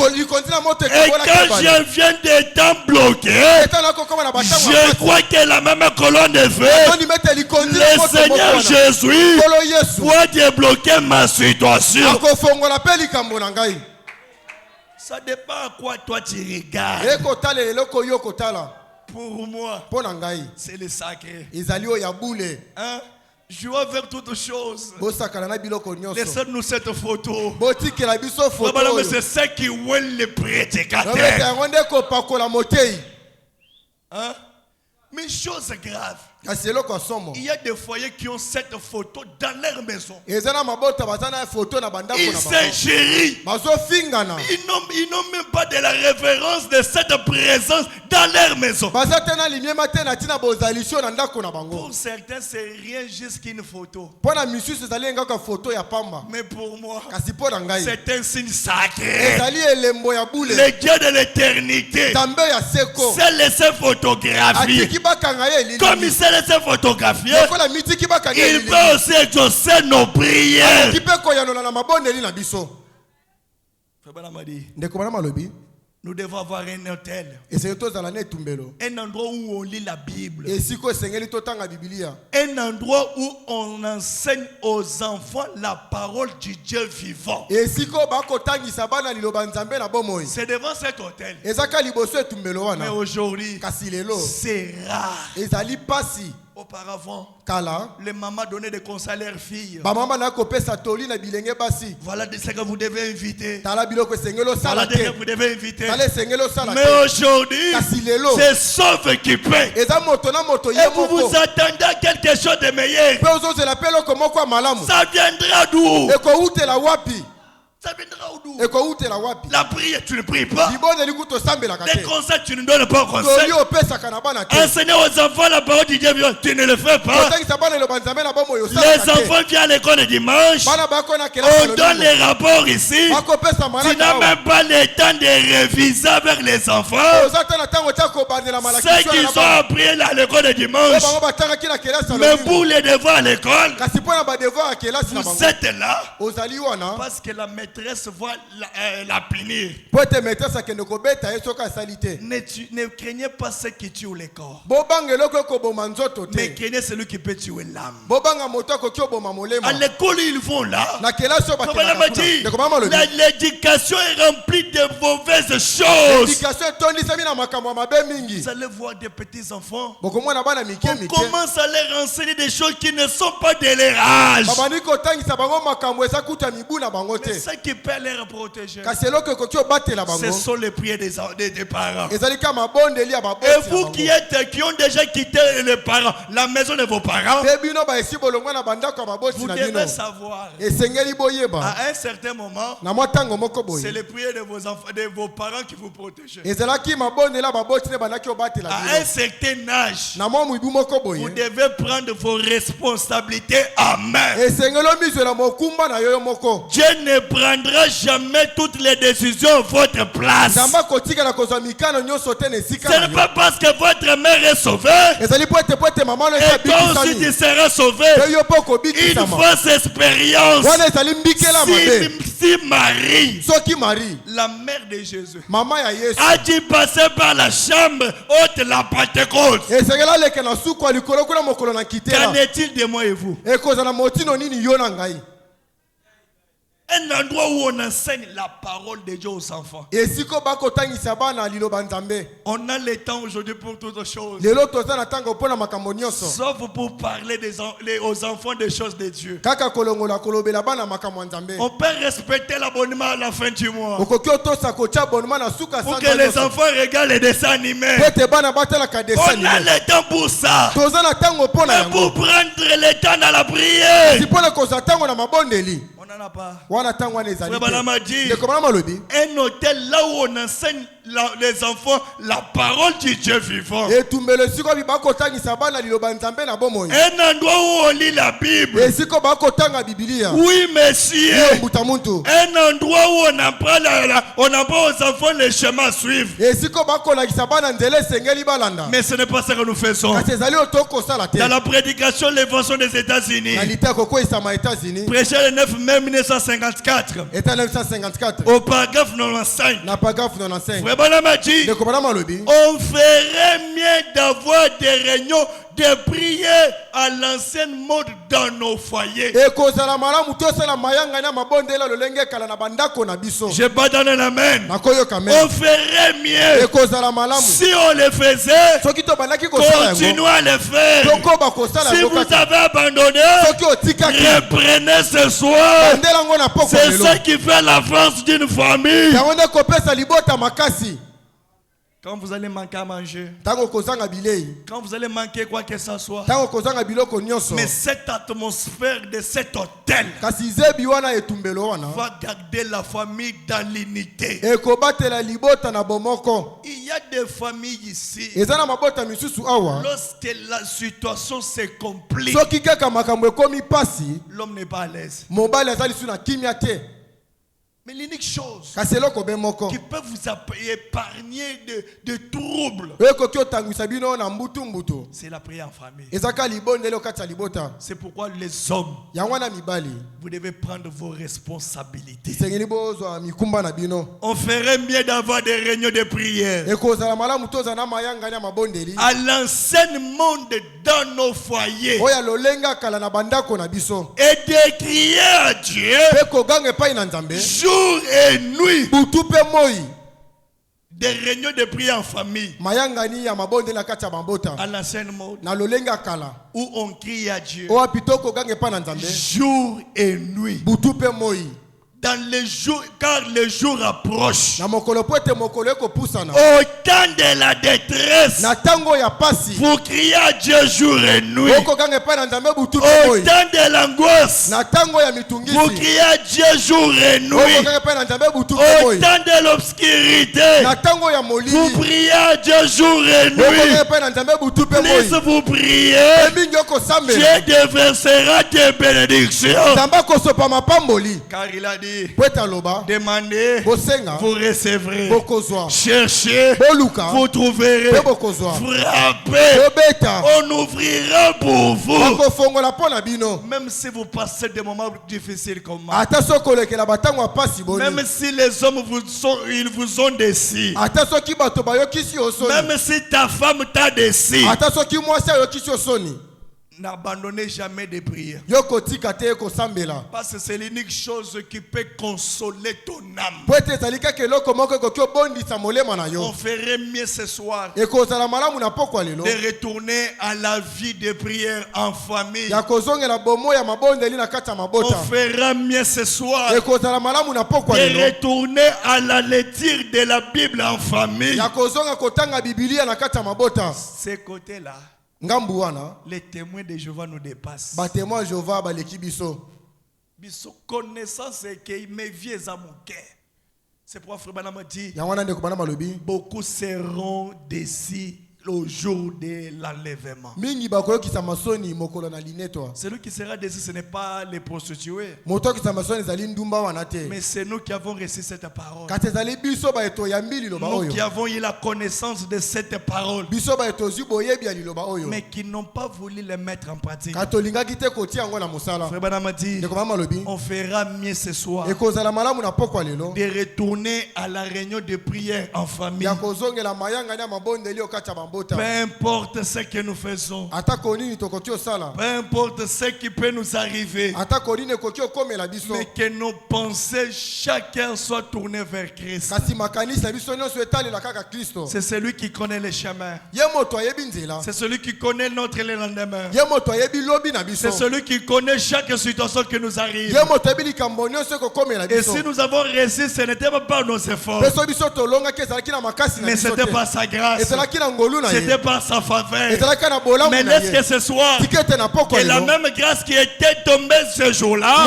Et quand je viens d'étant bloqué, je crois que la même colonne de feu, le Seigneur Jésus doit débloquer ma situation. Ça dépend à quoi toi tu regardes. Pour moi, c'est le sacré. Hein? Jouons avec toutes choses. Laissez-nous cette photo. C'est ça qui ouait les prédicateurs. Hein? Mais chose grave. Il y a des foyers qui ont cette photo dans leur maison. Ils s'ingérient. Ils n'ont même pas de la référence de cette présence dans leur maison. Pour certains, c'est rien juste qu'une photo. Mais pour moi, c'est un signe sacré. Le Dieu de l'éternité s'est laissé photographier. Comme il s'est laissé photographier, il peut aussi exaucer nos prières. Nous devons avoir un hôtel, un endroit où on lit la Bible, un endroit où on enseigne aux enfants la parole du Dieu vivant. C'est devant cet hôtel. Mais aujourd'hui, c'est rare. Auparavant, les mamans donnaient des conseils à leurs filles. Voilà ce que vous devez inviter. Voilà ce que vous devez inviter. Mais aujourd'hui, c'est sauf qui paie. Et vous vous attendez à quelque chose de meilleur. Ça viendra d'où? Ça viendra d'où? La prière, tu ne pries pas. Les conseils, tu ne donnes pas conseils. Enseigner aux enfants la parole du Dieu, tu ne le fais pas. Les enfants viennent à l'école le dimanche. On donne les rapports ici. Tu n'as même pas le temps de réviser avec les enfants. Ceux qui ont appris à l'école le dimanche. Mais pour les devoirs à l'école, vous êtes là parce que la maîtresse va la punir. Ne craignez pas ce qui tue le corps, mais craignez celui qui peut tuer l'âme. À l'école ils vont là. L'éducation est remplie de mauvaises choses. Vous allez voir des petits enfants. On commence à leur enseigner des choses qui ne sont pas de leur âge. Mais ce qui peut les protéger, ce sont les prières des parents. Et vous qui ont déjà quitté les parents, la maison de vos parents, vous devez savoir à un certain moment, c'est les prières de vos enfants, de vos parents qui vous protègent. À un certain âge, vous devez prendre vos responsabilités en main. Dieu ne prendra jamais toutes les décisions à votre place. Ce n'est pas parce que votre mère est sauvée et toi aussi tu seras sauvé. Une fausse expérience. Si Marie, la mère de Jésus, a dû passer par la chambre haute la Pentecôte, qu'en est-il de moi et vous? Un endroit où on enseigne la parole de Dieu aux enfants. On a le temps aujourd'hui pour toutes choses, sauf pour parler aux enfants des choses de Dieu. On peut respecter l'abonnement à la fin du mois pour que les enfants regardent les dessins animés. On a le temps pour ça. Mais pour prendre le temps dans la prière, on n'en a pas. Un hôtel là où on enseigne les enfants la parole du Dieu vivant. Un endroit où on lit la Bible. Oui, monsieur. Un endroit où on apprend aux enfants les chemins à suivre. Mais ce n'est pas ce que nous faisons. Dans la prédication, l'évangile des États-Unis, prêché le 9 mai 1954, au paragraphe 95, on ferait mieux d'avoir des réunions de prier à l'ancienne mode dans nos foyers. Je vais pas donner l'amen. On ferait mieux si on le faisait. Continuez à le faire. Si vous avez abandonné, reprenez ce soir. C'est ça qui fait la force d'une famille. Quand vous allez manquer à manger, quand vous allez manquer quoi que ce soit, mais cette atmosphère de cet hôtel va garder la famille dans l'unité. Il y a des familles ici, lorsque la situation se complique, l'homme n'est pas à l'aise. Mais l'unique chose qui peut vous épargner de troubles, c'est la prière en famille. C'est pourquoi les hommes, vous devez prendre vos responsabilités. On ferait mieux d'avoir des réunions de prière à l'ancien monde dans nos foyers et de crier à Dieu jour et nuit. Des réunions de prière en famille à l'ancienne mode où on crie à Dieu jour et nuit. Dans les jours, car le jour approche. Au temps de la détresse, vous criez à Dieu jour et nuit. Au temps de l'angoisse, vous criez à Dieu jour et nuit. Au temps de l'obscurité, vous priez à Dieu jour et nuit. Plus vous priez, Dieu déversera des bénédictions. Car il a dit, demandez, vous recevrez. Cherchez, vous trouverez. Frappez, on ouvrira pour vous. Même si vous passez des moments difficiles comme moi, même si les hommes ils vous ont déçu, même si ta femme t'a déçu, n'abandonnez jamais de prière. Parce que c'est l'unique chose qui peut consoler ton âme. On ferait mieux ce soir de retourner à la vie de prière en famille. On fera mieux ce soir de retourner à la lecture de la Bible en famille. Ces côtés-là, les témoins de Jéhovah nous dépassent. Biso connaissance et que mes vieux à mon cœur. C'est pourquoi Frère Branham dit beaucoup seront déçus au jour de l'enlèvement. Celui qui sera déçu, ce n'est pas les prostituées, mais c'est nous qui avons reçu cette parole. Nous qui avons eu la connaissance de cette parole, mais qui n'ont pas voulu les mettre en pratique. Frère Branham dit on fera mieux ce soir de retourner à la réunion de prière en famille. Peu importe ce que nous faisons, peu importe ce qui peut nous arriver, mais que nos pensées chacun soit tourné vers Christ. C'est celui qui connaît les chemins. C'est celui qui connaît notre lendemain. C'est celui qui connaît chaque situation qui nous arrive. Et si nous avons réussi, ce n'était pas par nos efforts, mais c'était par sa grâce. C'était par sa faveur. Mais laisse que ce soir, que la même grâce qui était tombée ce jour-là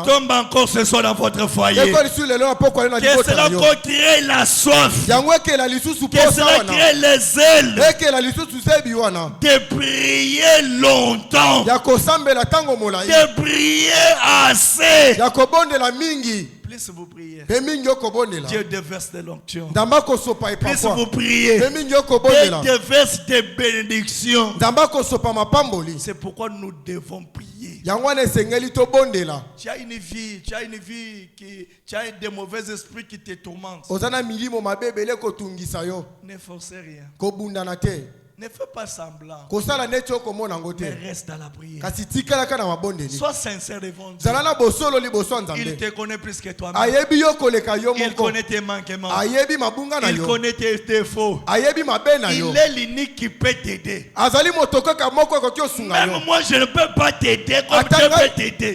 tombe encore ce soir dans votre foyer. Que cela crée la soif. Que cela crée les ailes de prier longtemps, de prier assez. Plus vous priez, Dieu déverse de l'onction. Plus vous priez, Dieu déverse des bénédictions. C'est pourquoi nous devons prier. Tu as une vie, tu as des mauvais esprits qui te tourmentent. Ne forcez rien. Ne fais pas semblant. Mais reste dans la prière. Sois sincère devant Dieu. Il te connaît plus que toi-même. Il connaît tes manquements. Il connaît tes défauts. Il est l'unique qui peut t'aider. Même moi, je ne peux pas t'aider comme Dieu peut t'aider.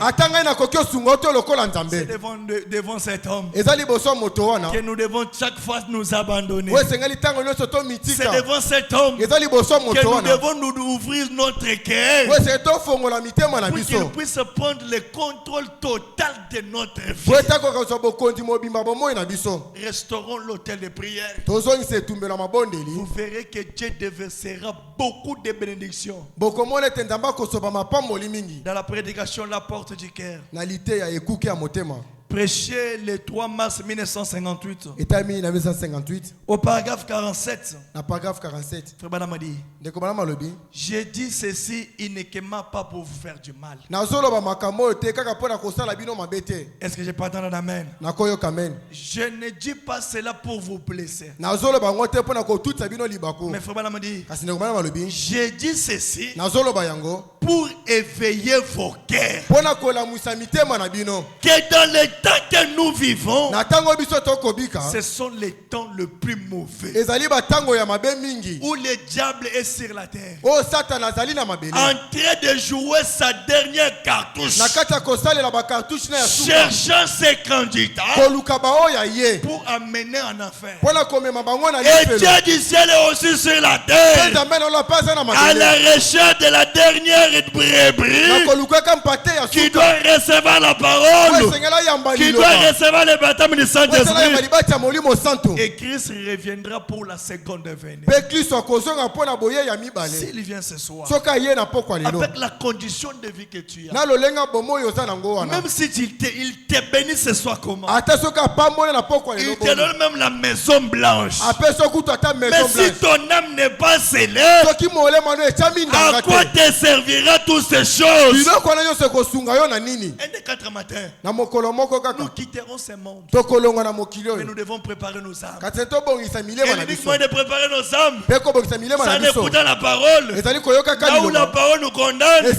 C'est devant cet homme que nous devons chaque fois nous abandonner. C'est devant cet homme que nous devons nous ouvrir notre cœur pour qu'il puisse prendre le contrôle total de notre vie. Restaurons l'autel de prière. Vous verrez que Dieu déversera beaucoup de bénédictions. Dans la prédication, la porte du cœur. Prêché le 3 mars 1958. Au paragraphe 47. J'ai dit ceci uniquement pas pour vous faire du mal. Est-ce que je peux entendre un amen? Je ne dis pas cela pour vous blesser. Mais j'ai dit ceci pour éveiller vos cœurs. Que dans le temps que nous vivons, ce sont les temps le plus mauvais où le diable est sur la terre en train de jouer sa dernière cartouche, cherchant ses candidats pour amener en enfer. Et Dieu du ciel est aussi sur la terre à la recherche de la dernière brebis qui doit recevoir la parole, qui doit recevoir le baptême du Saint-Esprit. Et Christ reviendra pour la seconde venue. S'il vient ce soir avec la condition de vie que tu as, même si il te bénit ce soir, comment il te donne même la maison blanche, mais si ton âme n'est pas scellée, à quoi te servira toutes ces choses? Un des 4 matins, nous quitterons ce monde, mais nous devons préparer nos âmes. Et l'unique moyen de préparer nos âmes, c'est en écoutant la parole. Là où la parole nous condamne, on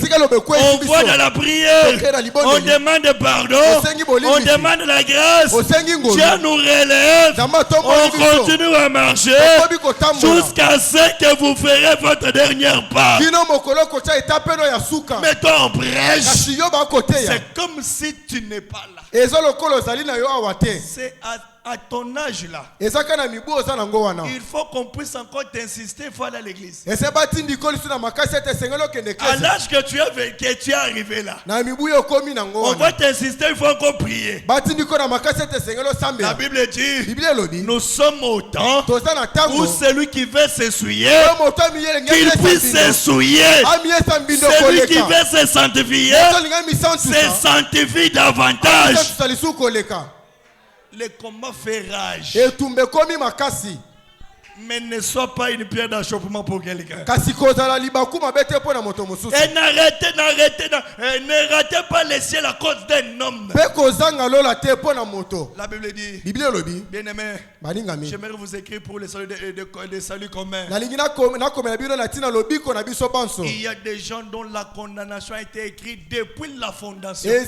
voit dans la prière, on demande pardon, on demande la grâce. Dieu nous relève, on continue à marcher jusqu'à ce que vous ferez votre dernière part. Mettons en prêche. C'est comme si tu n'es pas là. C'est à ton âge là, il faut qu'on puisse encore t'insister, il faut aller à l'église. À l'âge que tu es arrivé là, on va t'insister, il faut encore prier. La Bible dit, nous sommes au temps où celui qui veut s'essuyer, qu'il puisse s'essuyer. Celui qui veut se sanctifier, se sanctifie davantage. Le combat fait rage. Mais ne sois pas une pierre d'achoppement pour quelqu'un. Et ne ratez pas le ciel à cause d'un homme. La Bible dit, bien aimé, j'aimerais vous écrire pour les saluts communs. Il y a des gens dont la condamnation a été écrite depuis la fondation. Ces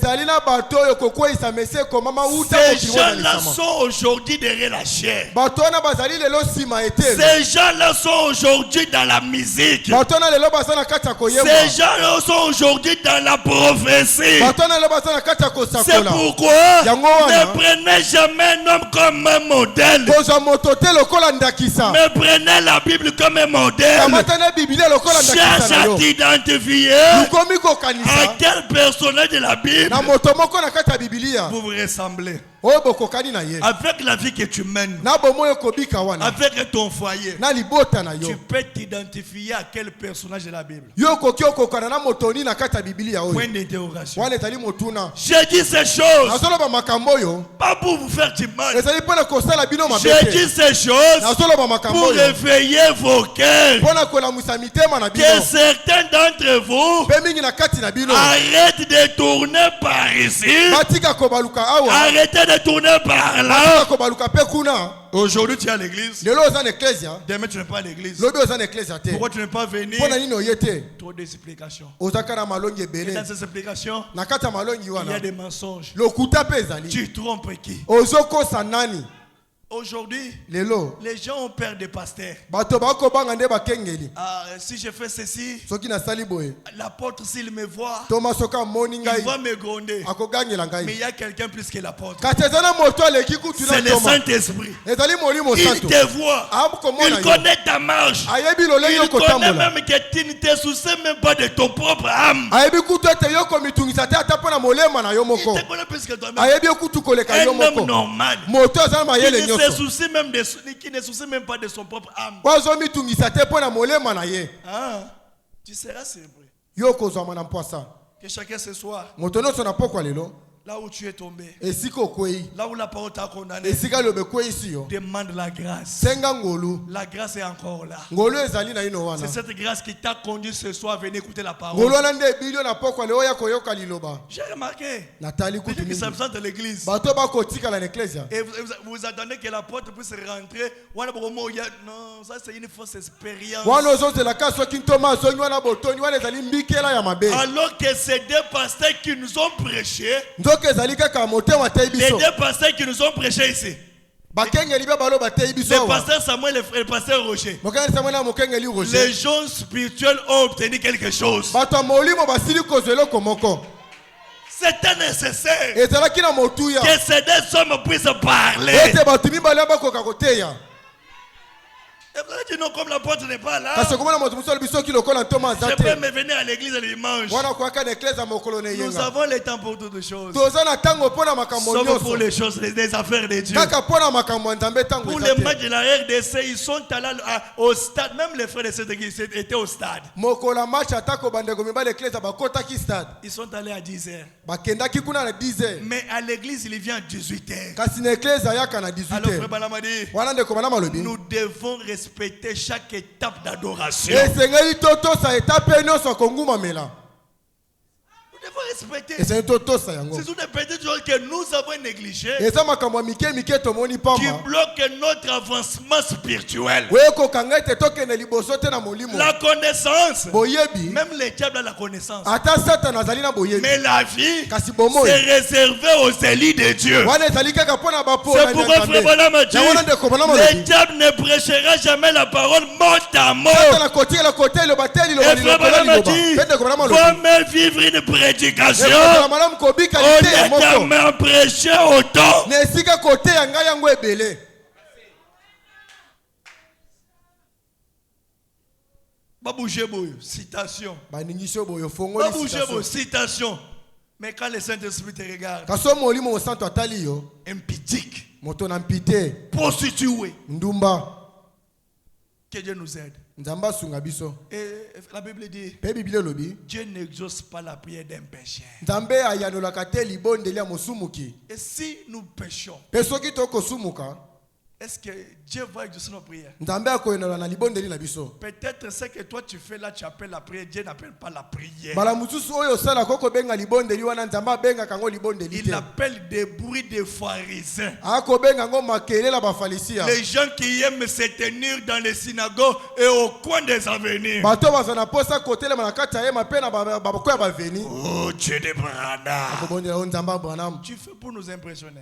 gens-là sont aujourd'hui derrière la chair. Ces gens-là sont aujourd'hui dans la musique. Ces gens-là sont aujourd'hui dans la prophétie. C'est pourquoi ne prenez jamais un homme comme un modèle, mais prenez la Bible comme un modèle. Cherche à t'identifier à quel personnage de la Bible vous vous ressemblez. Avec la vie que tu mènes, avec ton foyer, tu peux t'identifier à quel personnage de la Bible. Point d'interrogation. J'ai dit ces choses pas pour vous faire du mal. J'ai dit ces choses pour réveiller vos cœurs. Que certains d'entre vous arrêtent de tourner par ici, arrêtez de se tourner par là. Aujourd'hui tu es à l'église. Demain tu n'es pas à l'église. Pourquoi tu n'es pas venu? Trop d'explications. Et dans ces explications, il y a des mensonges. Tu trompes qui? Aujourd'hui, les gens ont peur des pasteurs. Si je fais ceci, l'apôtre s'il me voit, il va me gronder. Mais il y a quelqu'un plus que l'apôtre. C'est le Saint-Esprit. Il te voit. Il connaît ta marche. Il connaît même que tu ne te soucies même pas de ton propre âme. Il te connaît plus que toi-même. Un homme normal. Qui ne soucie même pas de son propre âme. Tu seras surpris. Que chacun ce soir, là où tu es tombé, là où la parole t'a condamné, demande la grâce. La grâce est encore là. C'est cette grâce qui t'a conduit ce soir à venir écouter la parole. J'ai remarqué que ça absente de l'église. Et vous attendez que l'apôtre puisse rentrer. Non, ça c'est une fausse expérience. Alors que c'est deux pasteurs qui nous ont prêché. Les deux pasteurs qui nous ont prêché ici. Le pasteur Samuel et le pasteur Roger. Les gens spirituels ont obtenu quelque chose. C'était nécessaire que ces deux hommes puissent parler. Et vous allez dire non, comme l'apôtre n'est pas là, je peux me venir à l'église le dimanche. Nous avons le temps pour toutes les choses. Sauf pour les choses, les affaires de Dieu. Pour les matchs de la RDC, ils sont allés au stade. Même les frères de cette église étaient au stade. Ils sont allés à 10h. Mais à l'église, il vient à 18h. Alors frère Balamadi, nous devons respecter chaque étape d'adoration. Nous devons respecter. C'est une petite chose que nous avons négligé qui bloque notre avancement spirituel. La connaissance. Même les diables ont la connaissance. Mais la vie, c'est réservé aux élus de Dieu. C'est pourquoi frère Bonhomme a dit, le diable ne prêchera jamais la parole mot à mot. Et frère Bonhomme a dit, faut vivre une prédication au lieu de me prêcher autant. Citation. Citation. Mais quand le Saint-Esprit te regarde, impétique, prostitué, que Dieu nous aide. Et la Bible dit, Dieu n'exauce pas la prière d'un pécheur. Et si nous péchons, est-ce que Dieu va exaucer nos prières? Peut-être ce que toi tu fais là, tu appelles la prière. Dieu n'appelle pas la prière. Il appelle des bruits de pharisiens. Les gens qui aiment se tenir dans les synagogues et au coin des avenues. Oh Dieu de Branham. Tu fais pour nous impressionner.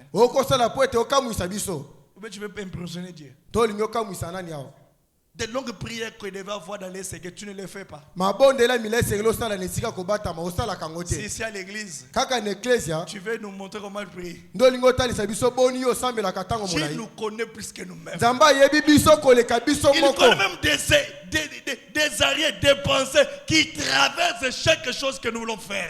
Mais tu veux pas impressionner Dieu. Des longues prières que tu devais avoir dans les séquelles, tu ne les fais pas. Si ici à l'église, tu veux nous montrer comment prier. Tu nous connais plus que nous-mêmes. Il connaît même des arrières, des pensées qui traversent chaque chose que nous voulons faire.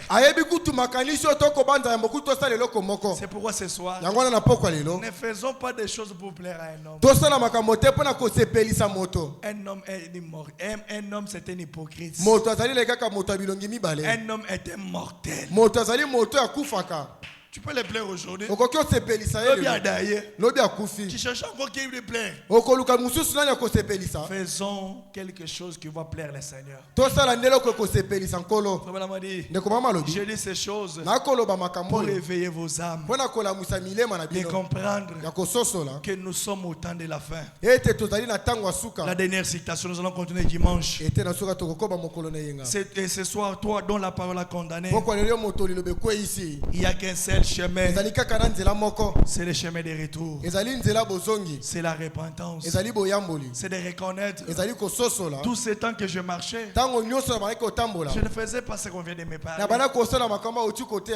C'est pourquoi ce soir, ne faisons pas des choses pour plaire à un homme. Un homme c'est un hypocrite. Un homme est un mortel. Tu peux les plaire aujourd'hui. Tu cherches encore qui les plaire. Faisons quelque chose qui va plaire le Seigneur. Je dis ces choses pour éveiller vos âmes et comprendre que nous sommes au temps de la fin. La dernière citation, nous allons continuer dimanche. Et ce soir, toi dont la parole a condamné, il n'y a qu'un seul chemin. C'est le chemin de retour. C'est la repentance. C'est de reconnaître tout ce temps que je marchais. Je ne faisais pas ce qu'on vient de me parler.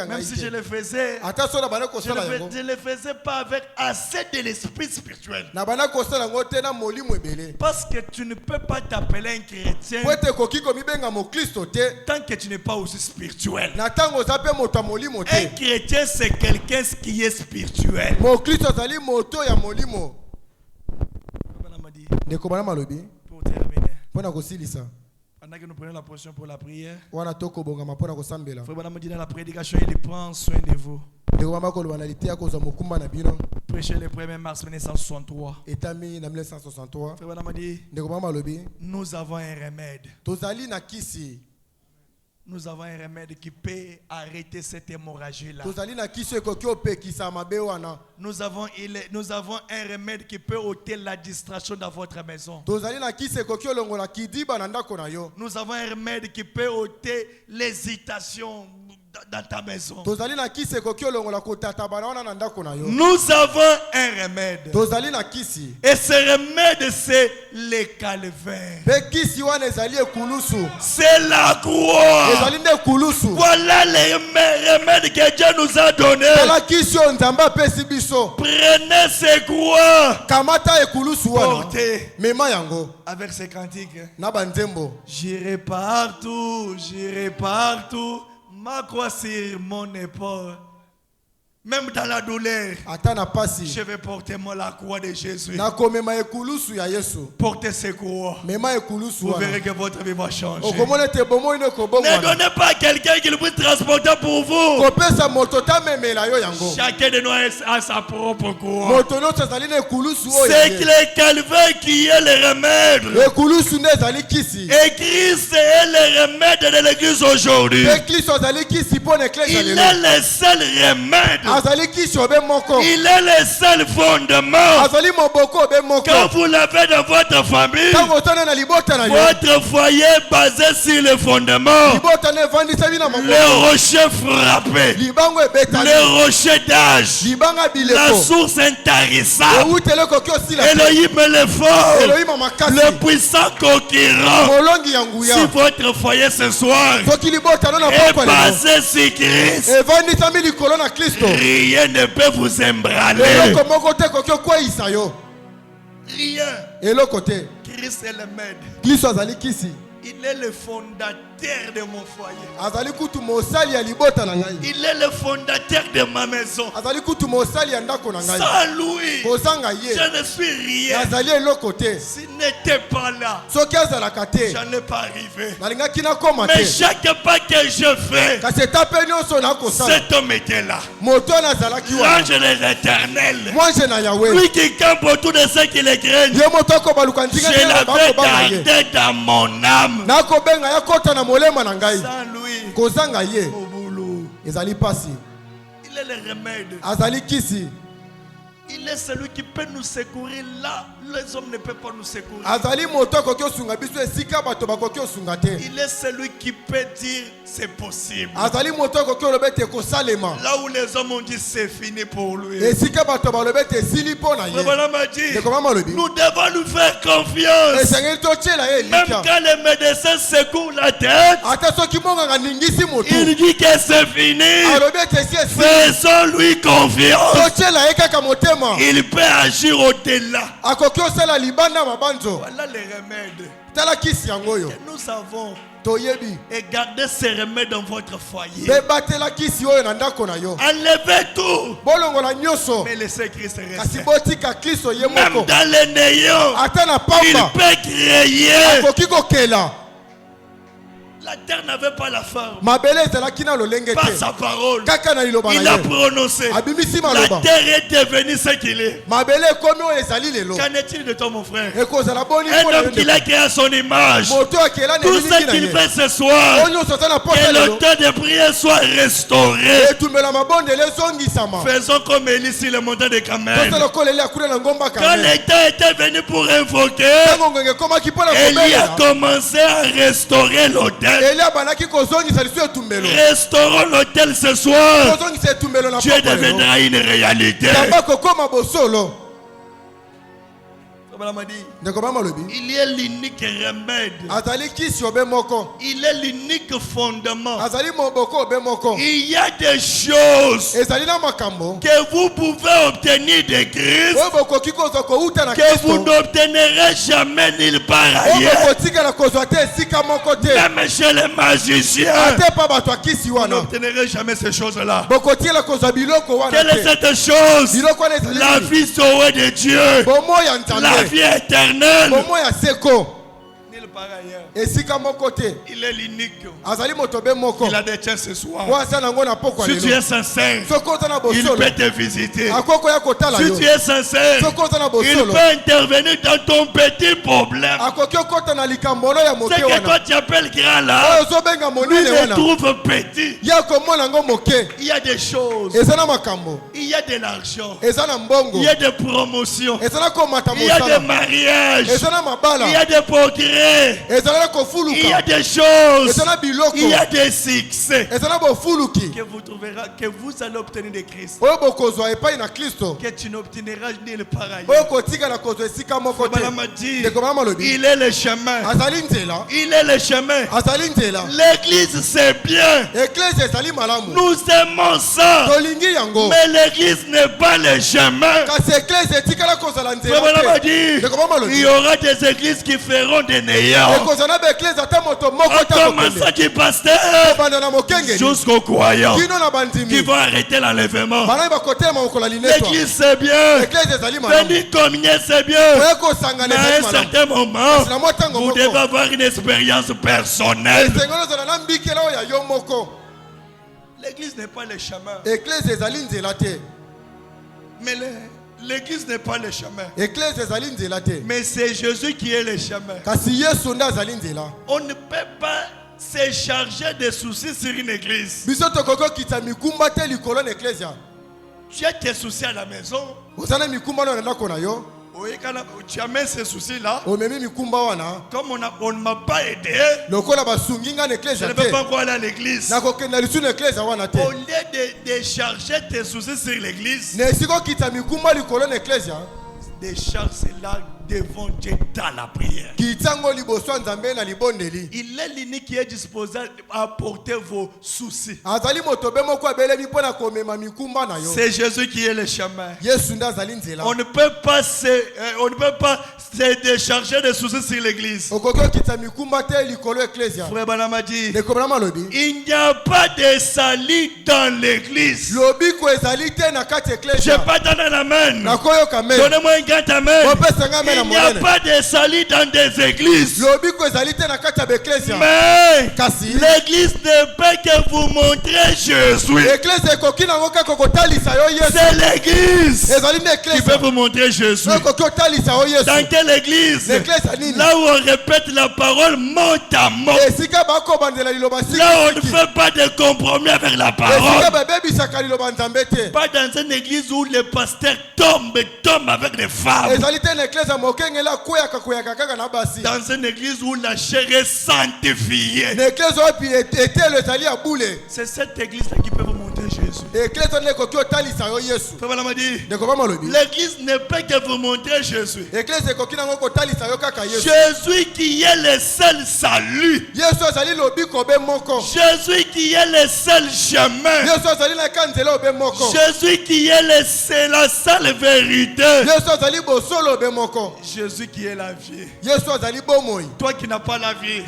Même si je le faisais, je ne le faisais pas avec assez de l'esprit spirituel. Parce que tu ne peux pas t'appeler un chrétien tant que tu n'es pas aussi spirituel. Un chrétien, c'est quelqu'un qui est spirituel. Pour terminer, pendant que nous prenons la position pour la prière, Frère Branham dit dans la prédication, il prend soin de vous. Prêchez le 1er mars 1963. Frère Branham dit, nous avons un remède. Nous avons un remède qui peut arrêter cette hémorragie-là. Nous avons un remède qui peut ôter la distraction dans votre maison. Nous avons un remède qui peut ôter l'hésitation dans ta maison. Nous avons un remède. Et ce remède, c'est le calvaire. C'est la croix. Voilà le remède que Dieu nous a donné. Prenez ces croix. Portez. Avec ces cantiques. J'irai partout. Ma croix sur mon épaule. Même dans la douleur, je vais porter moi la croix de Jésus. Portez ces croix. Vous verrez que votre vie va changer. Ne donnez pas à quelqu'un qui le puisse transporter pour vous. Chacun de nous a sa propre croix. C'est le calvaire qui est le remède. Et Christ est le remède de l'église aujourd'hui. Il est le seul remède. Il est le seul fondement. Quand vous l'avez dans votre famille, votre foyer est basé sur le fondement. Le rocher frappé, le rocher d'âge, la source intarissable, Elohim est fort, le puissant conquérant. Si votre foyer ce soir est basé sur Christ, rien ne peut vous embranler. Rien. Christ est le maître. Il est le fondateur de mon foyer. Il est le fondateur de ma maison. Sans lui, je ne suis rien. S'il n'était pas là, je n'allais pas arriver. Mais chaque pas que je fais, cet homme était là. L'ange de l'Éternel, lui qui campe autour de ceux qui le craignent, je l'avais gardé dans mon âme. Sans lui, il est le remède. Il est celui qui peut nous secourir là. Les hommes ne peuvent pas nous secourir. Il est celui qui peut dire c'est possible. Là où les hommes ont dit c'est fini pour lui. Nous devons lui faire confiance. Même quand les médecins secouent la tête, il dit que c'est fini. Faisons-lui confiance. Il peut agir au-delà. Voilà les remèdes que nous avons. Et gardez ces remèdes dans votre foyer. Enlevez tout. Mais laissez Christ rester. Même dans les néants, il peut créer La terre n'avait pas la forme. Par sa parole, il a prononcé. La terre est devenue ce qu'il est. Qu'en est-il de toi, mon frère? Un homme qui l'a créé à son image. Tout ce qu'il fait ce soir, que le temps de prière soit restauré. Faisons comme Élie sur le montant de Carmel. Quand l'État était venu pour invoquer, Élie a commencé à restaurer l'autel. Restaurons l'autel ce soir. Dieu deviendra une réalité. Il est l'unique remède. Il est l'unique fondement. Il y a des choses que vous pouvez obtenir de Christ que vous n'obtiendrez jamais nulle part ailleurs. Même chez les magiciens, vous n'obtiendrez jamais ces choses-là. Quelle est cette chose? La vie sauvée de Dieu. La vie éternelle. Nulle part ailleurs. Il est l'unique. Il a des tiens ce soir. Si tu es sincère, il peut te visiter. Si tu es sincère, il peut intervenir dans ton petit problème. C'est que toi tu appelles grand là, lui le trouve petit. Il y a des choses. Il y a de l'argent. Il y a des promotions. Il y a des mariages. Il y a des progrès. Il y a des choses. Il y a des succès que vous trouverez, que vous allez obtenir de Christ, que tu n'obtiendras nulle part ailleurs. Il est le chemin. Il est le chemin. L'église c'est bien. Nous aimons ça. Mais l'église n'est pas le chemin. Il y aura des églises qui feront des néants. En commençant du pasteur jusqu'au croyant qui vont arrêter l'enlèvement. L'église c'est bien. Venir communier c'est bien. Mais à un certain moment, vous devez avoir une expérience personnelle. L'église n'est pas le chemin. Mais l'église n'est pas le chemin. Mais c'est Jésus qui est le chemin. On ne peut pas se charger des soucis sur une église. Tu as tes soucis à la maison. Oui, quand tu amènes ces soucis-là, comme on ne m'a pas aidé, je ne peux pas encore aller à l'église. Au lieu de charger tes soucis sur l'église, décharge cela devant Dieu dans la prière. Il est l'unique qui est disposé à porter vos soucis. C'est Jésus qui est le chemin. On ne peut pas se décharger des soucis sur l'église. Frère Branham a dit, il n'y a pas de salut dans l'église. Je n'ai pas donné la main. Donnez-moi un grand amen. Il n'y a pas de salut dans des églises. Mais l'église ne peut que vous montrer Jésus. C'est l'église qui peut vous montrer Jésus. Dans quelle église? Là où on répète la parole mot à mot. Là où on ne fait pas de compromis avec la parole. Pas dans une église où le pasteur tombe avec des femmes. Dans une église où la chair est sanctifiée. C'est cette église-là qui peut vous montrer Jésus. L'église ne peut que vous montrer Jésus. Jésus qui est le seul salut. Jésus qui est le seul chemin. Jésus qui est la seule vérité. Jésus qui est la vie. Toi qui n'as pas la vie,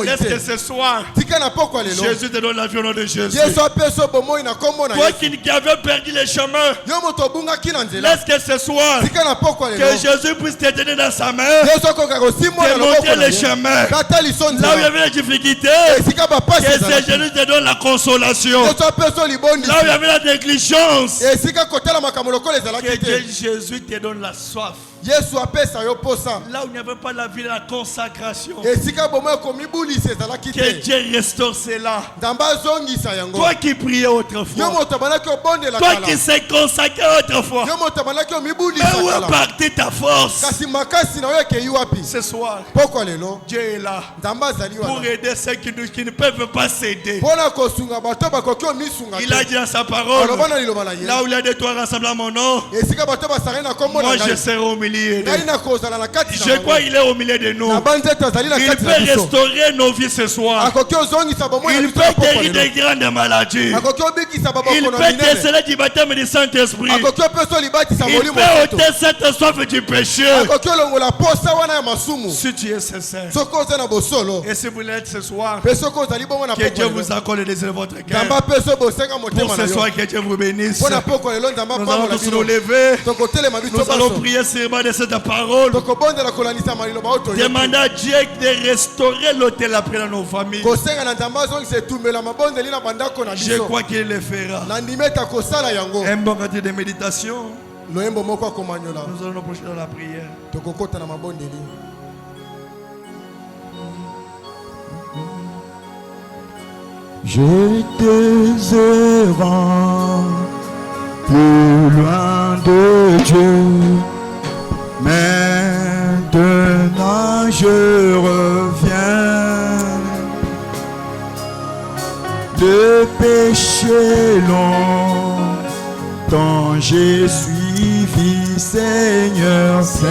laisse que ce soir Jésus te donne la vie au nom de Jésus. Toi qui avais perdu le chemin, laisse que ce soir, que Jésus puisse te tenir dans sa main, te montrer le chemin. Là où il y avait la difficulté, que Jésus te donne la consolation. Là où il y avait la négligence, que Jésus te donne la soif. Là où il n'y avait pas la vie de la consacration, que Dieu restaure cela. Toi qui priais autrefois, toi qui s'est consacré autrefois, mais où est partie ta force? Ce soir, Dieu est là pour aider ceux qui ne peuvent pas s'aider. Il a dit dans sa parole, là où il y a des toits rassemblés à mon nom, moi je serai au milieu. Je crois qu'il est au milieu de nous. Il peut restaurer nos vies ce soir. Il peut guérir des grandes maladies. Il peut déceler du baptême du Saint-Esprit. Il peut ôter cette soif du péché. Si tu es sincère, et si vous l'êtes ce soir, que Dieu vous accorde le désir de votre cœur. Pour ce soir, que Dieu vous bénisse. Nous allons tous nous lever. Nous allons prier sur de cette parole. Demandez à Dieu de restaurer l'autel après dans nos familles. Je crois qu'il le fera. Un bon côté de méditation. Nous allons nous projeter dans la prière. Je désire plus loin de Dieu. Maintenant je reviens de péché longtemps j'ai suivi, Seigneur, Seigneur,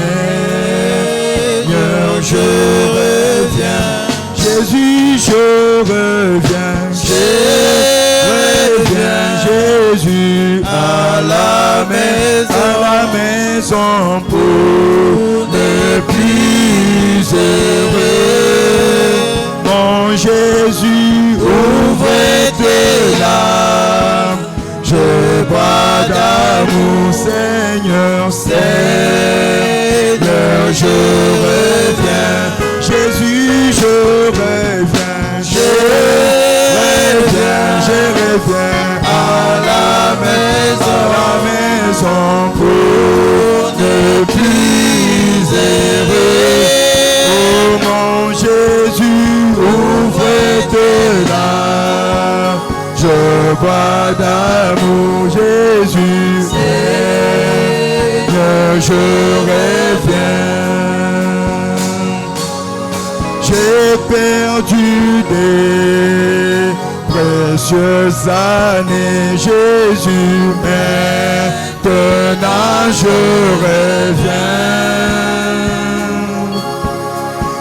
je reviens, Jésus, je reviens, Jésus, à la maison pour ne plus errer. Mon Jésus, ouvre tes larmes, je bois d'amour, Seigneur, Seigneur, je reviens, Jésus, je reviens, je reviens à la maison pour ne plus errer. Oh mon Jésus, ouvre tes larmes, je bois d'amour, Jésus, Seigneur, je reviens. J'ai perdu des précieuses années, Jésus, maintenant je reviens.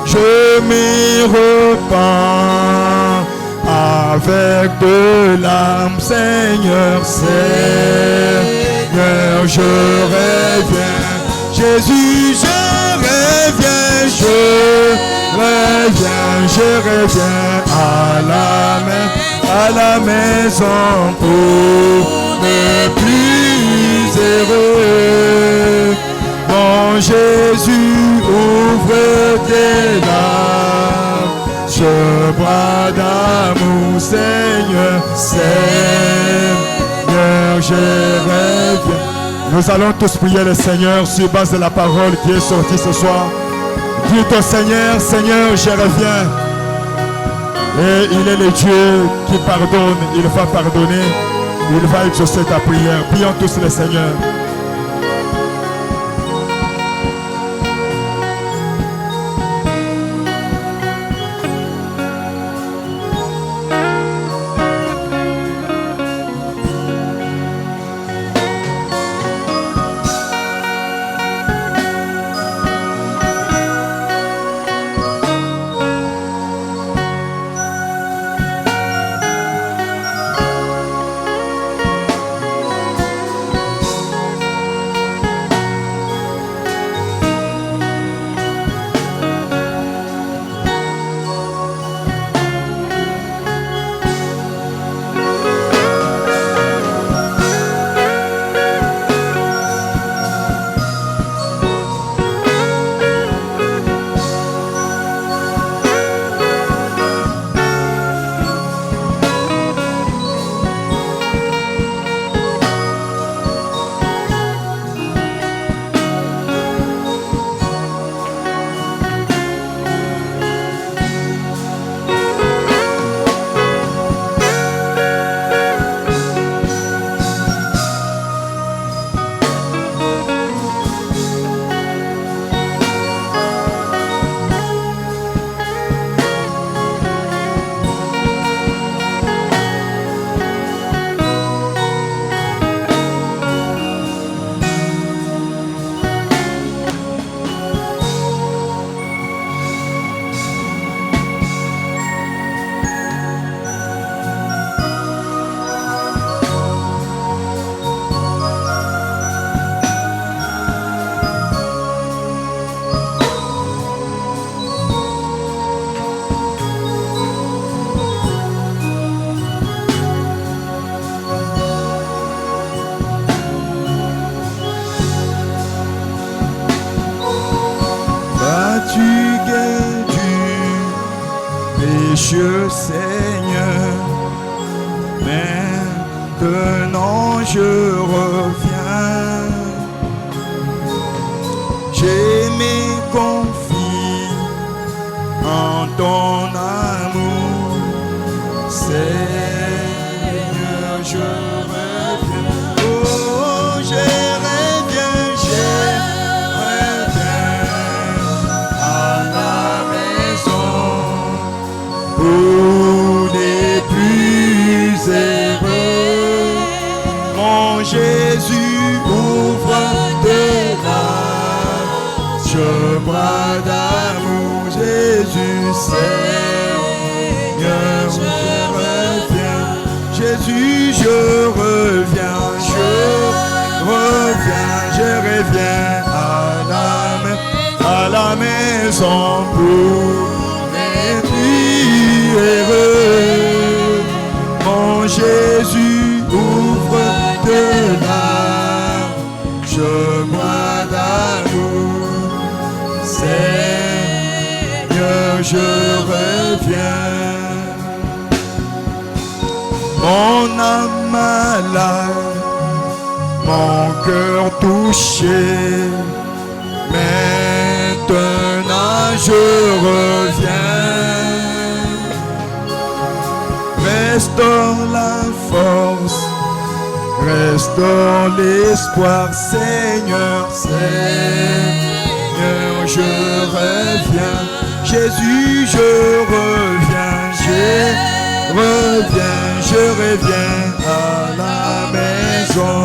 Je m'y repens avec de l'âme, Seigneur, Seigneur, je reviens. Jésus, je reviens, je reviens à la maison pour ne plus errer. Mon Jésus, ouvre tes larmes, je bois d'amour, Seigneur, Seigneur, je reviens. Nous allons tous prier le Seigneur sur base de la parole qui est sortie ce soir. Dites au Seigneur, Seigneur, je reviens. Et il est le Dieu qui pardonne, il va pardonner, il va exaucer ta prière. Prions tous le Seigneur. Dieu Seigneur, maintenant je reviens. Je me confie en ton amour, Seigneur, je reviens. Oh, je reviens à la maison pour les plus heureux. Mon Jésus, ouvre de larges bras d'amour, Jésus, Seigneur, je reviens. Jésus, je reviens, je reviens à la maison pour les plus heureux. Mon Jésus, ouvre de larges bras d'amour, Seigneur, je reviens. Mon âme malade, mon cœur touché, maintenant je reviens. Restaure la force, restaure l'espoir, Seigneur, Seigneur, je reviens. Jésus, je reviens, je reviens à la maison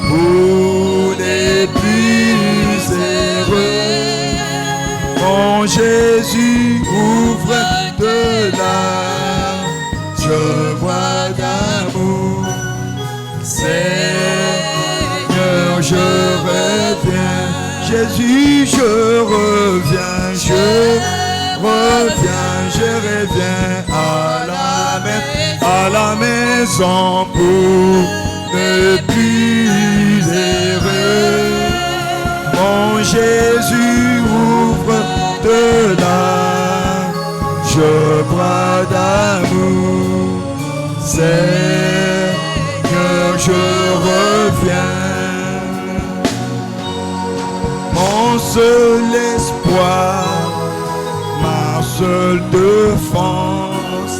pour les plus heureux. Mon Jésus, ouvre de larges bras d'amour, Seigneur, je reviens. Jésus, je reviens à la maison pour les plus heureux. Mon Jésus, ouvre de larges bras d'amour, Seigneur, je reviens. Mon seul espoir, ma seule défense,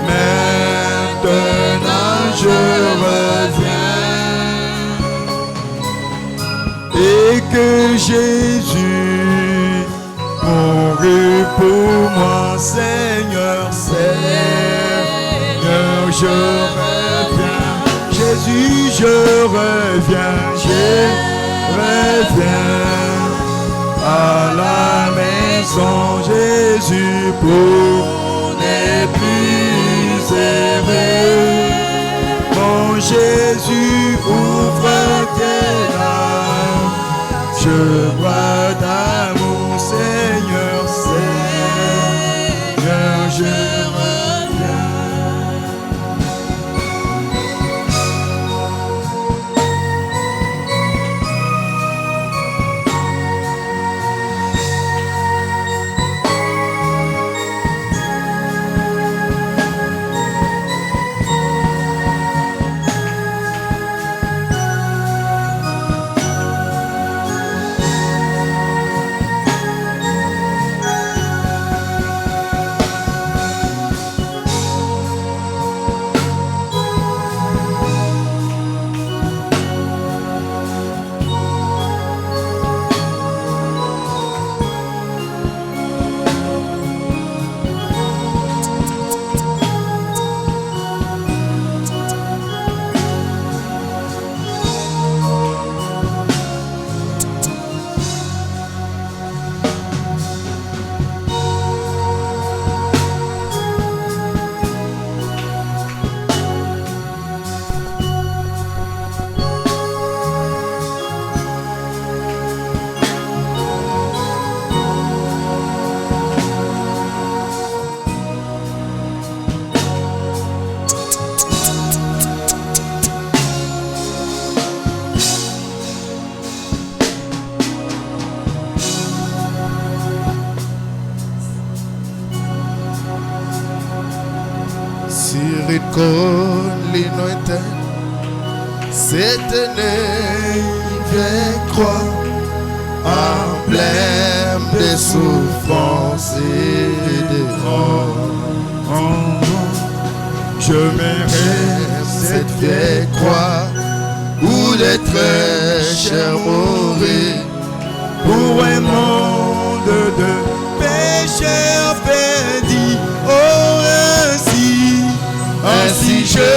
maintenant je reviens. Et que Jésus mourut pour moi, Seigneur, Seigneur, je reviens. Jésus, je reviens à la maison, Jésus, pour les plus heureux. Mon Jésus, ouvre tes larges bras d'amour, Seigneur, Seigneur, je reviens. une colline lointaine, s'éteignait vieille croix, emblème de souffrance et de mort. Je mérite cette vieille croix où les très chers mourraient pour un monde de pécheurs perdus. Oh, ainsi je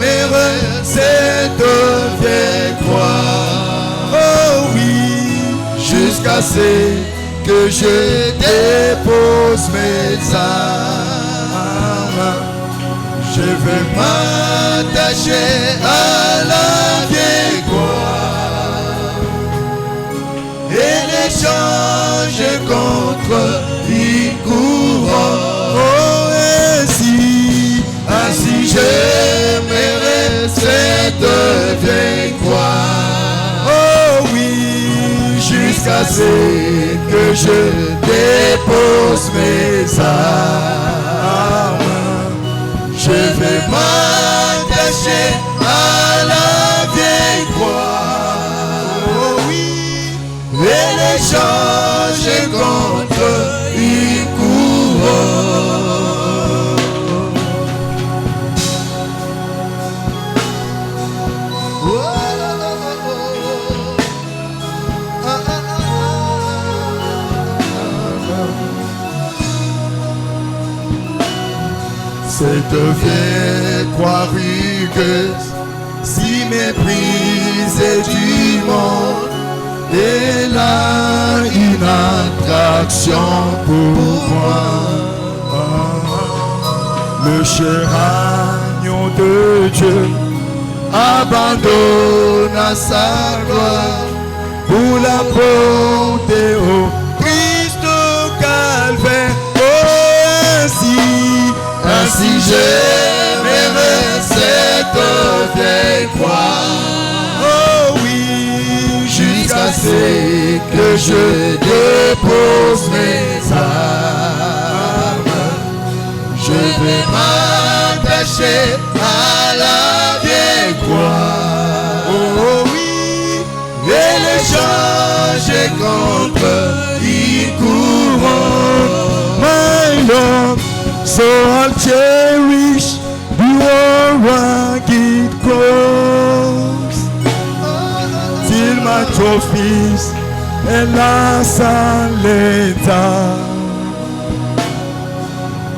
mérite cette vieille croix. Oh oui, jusqu'à ce que je dépose mes armes. Je vais m'attacher à la vieille croix et l'échanger contre une couronne. Oh, ainsi j'aimerais cette vieille croix. Oh oui, jusqu'à ce que je dépose mes armes. Je vais m'attacher à la vieille croix. Oh oui, et l'échanger contre une couronne. Cette vieille croix rugueuse, si méprisée du monde, elle a une attraction pour moi. Le cher agneau de Dieu abandonne à sa gloire pour la porter au Christ au calvaire. Ainsi j'aimerais cette vieille croix. Oh oui, jusqu'à ce que je dépose mes armes. Je vais m'attacher à la vieille croix. Oh oui, et l'échanger contre une couronne. My Lord, so I'll cherish the rugged cross till my trophies and last and later.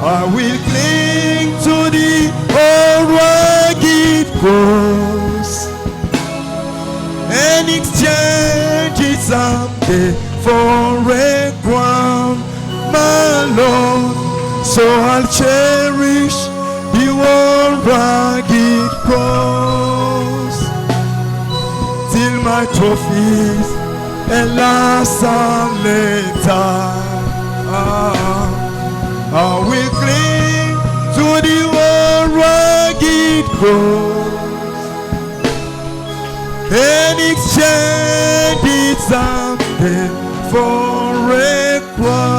I will cling to the rugged cross and exchange it someday for a crown, my Lord. So I'll cherish the old rugged cross till my trophies and last and later. I will cling to the old rugged cross and exchange it someday for a crown.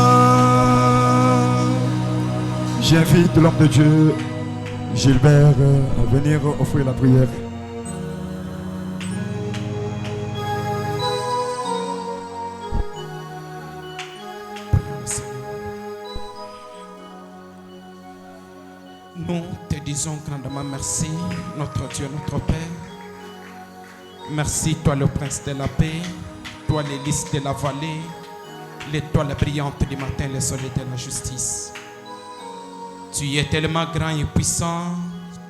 J'invite l'homme de Dieu, Gilbert, à venir offrir la prière. Nous te disons grandement merci, notre Dieu, notre Père. Merci, toi le prince de la paix, toi les lys de la vallée, l'étoile brillante du matin, le soleil de la justice. Tu es tellement grand et puissant,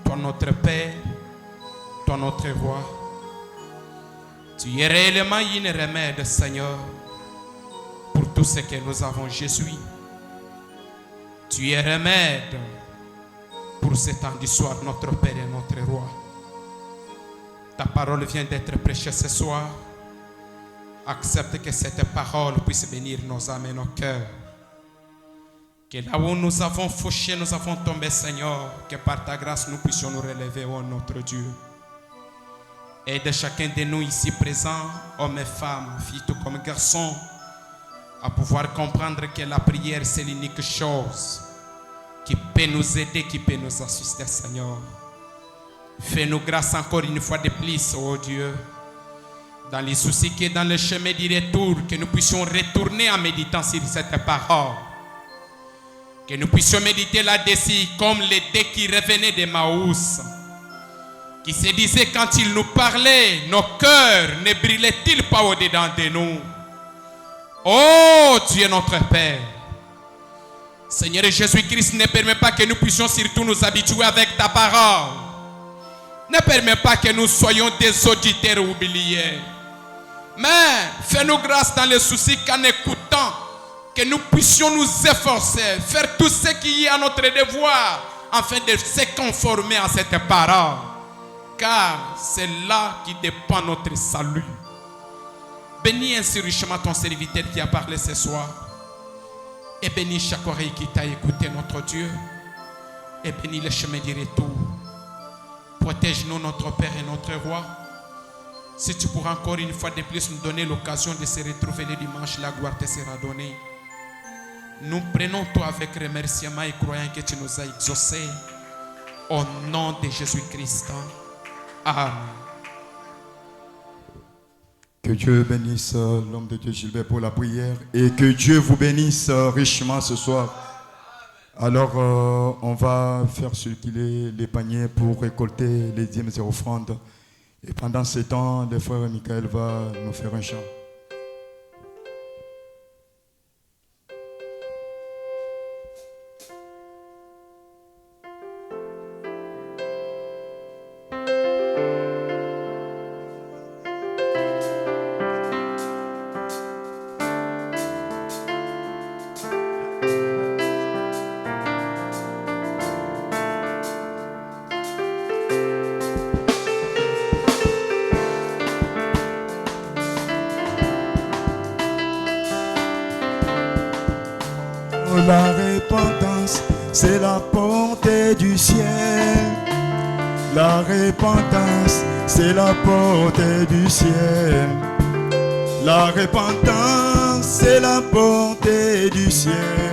toi notre Père, toi notre Roi. Tu es réellement une remède, Seigneur, pour tout ce que nous avons, Jésus. Tu es remède pour ce temps du soir, notre Père et notre Roi. Ta parole vient d'être prêchée ce soir. Accepte que cette parole puisse bénir nos âmes et nos cœurs. Que là où nous avons fauché, nous avons tombé, Seigneur, que par ta grâce nous puissions nous relever, oh notre Dieu. Aide chacun de nous ici présents, hommes et femmes, filles tout comme garçons, à pouvoir comprendre que la prière c'est l'unique chose qui peut nous aider, qui peut nous assister, Seigneur. Fais-nous grâce encore une fois de plus, oh Dieu, dans les soucis qui est dans le chemin du retour, que nous puissions retourner en méditant sur cette parole. Que nous puissions méditer là-dessus comme les deux qui revenaient de Maús, qui se disaient quand il nous parlait, nos cœurs ne brillaient-ils pas au-dedans de nous? Oh Dieu notre Père, Seigneur Jésus-Christ, ne permet pas que nous puissions surtout nous habituer avec ta parole. Ne permet pas que nous soyons des auditeurs oubliés. Mais fais-nous grâce dans les soucis qu'en écoutant, que nous puissions nous efforcer, faire tout ce qui est à notre devoir, afin de se conformer à cette parole. Car c'est là qui dépend notre salut. Bénis ainsi richement ton serviteur qui a parlé ce soir. Et bénis chaque oreille qui t'a écouté, notre Dieu. Et bénis le chemin du retour. Protège-nous, notre Père et notre Roi. Si tu pourras encore une fois de plus nous donner l'occasion de se retrouver le dimanche, la gloire te sera donnée. Nous prenons toi avec remerciement et croyant que tu nous as exaucés. Au nom de Jésus-Christ. Amen. Que Dieu bénisse l'homme de Dieu Gilbert pour la prière et que Dieu vous bénisse richement ce soir. Alors, on va faire circuler les paniers pour récolter les dîmes et offrandes. Et pendant ce temps, le frère Michael va nous faire un chant. La repentance, c'est la portée du ciel. La repentance, c'est la portée du ciel. La repentance, c'est la portée du ciel.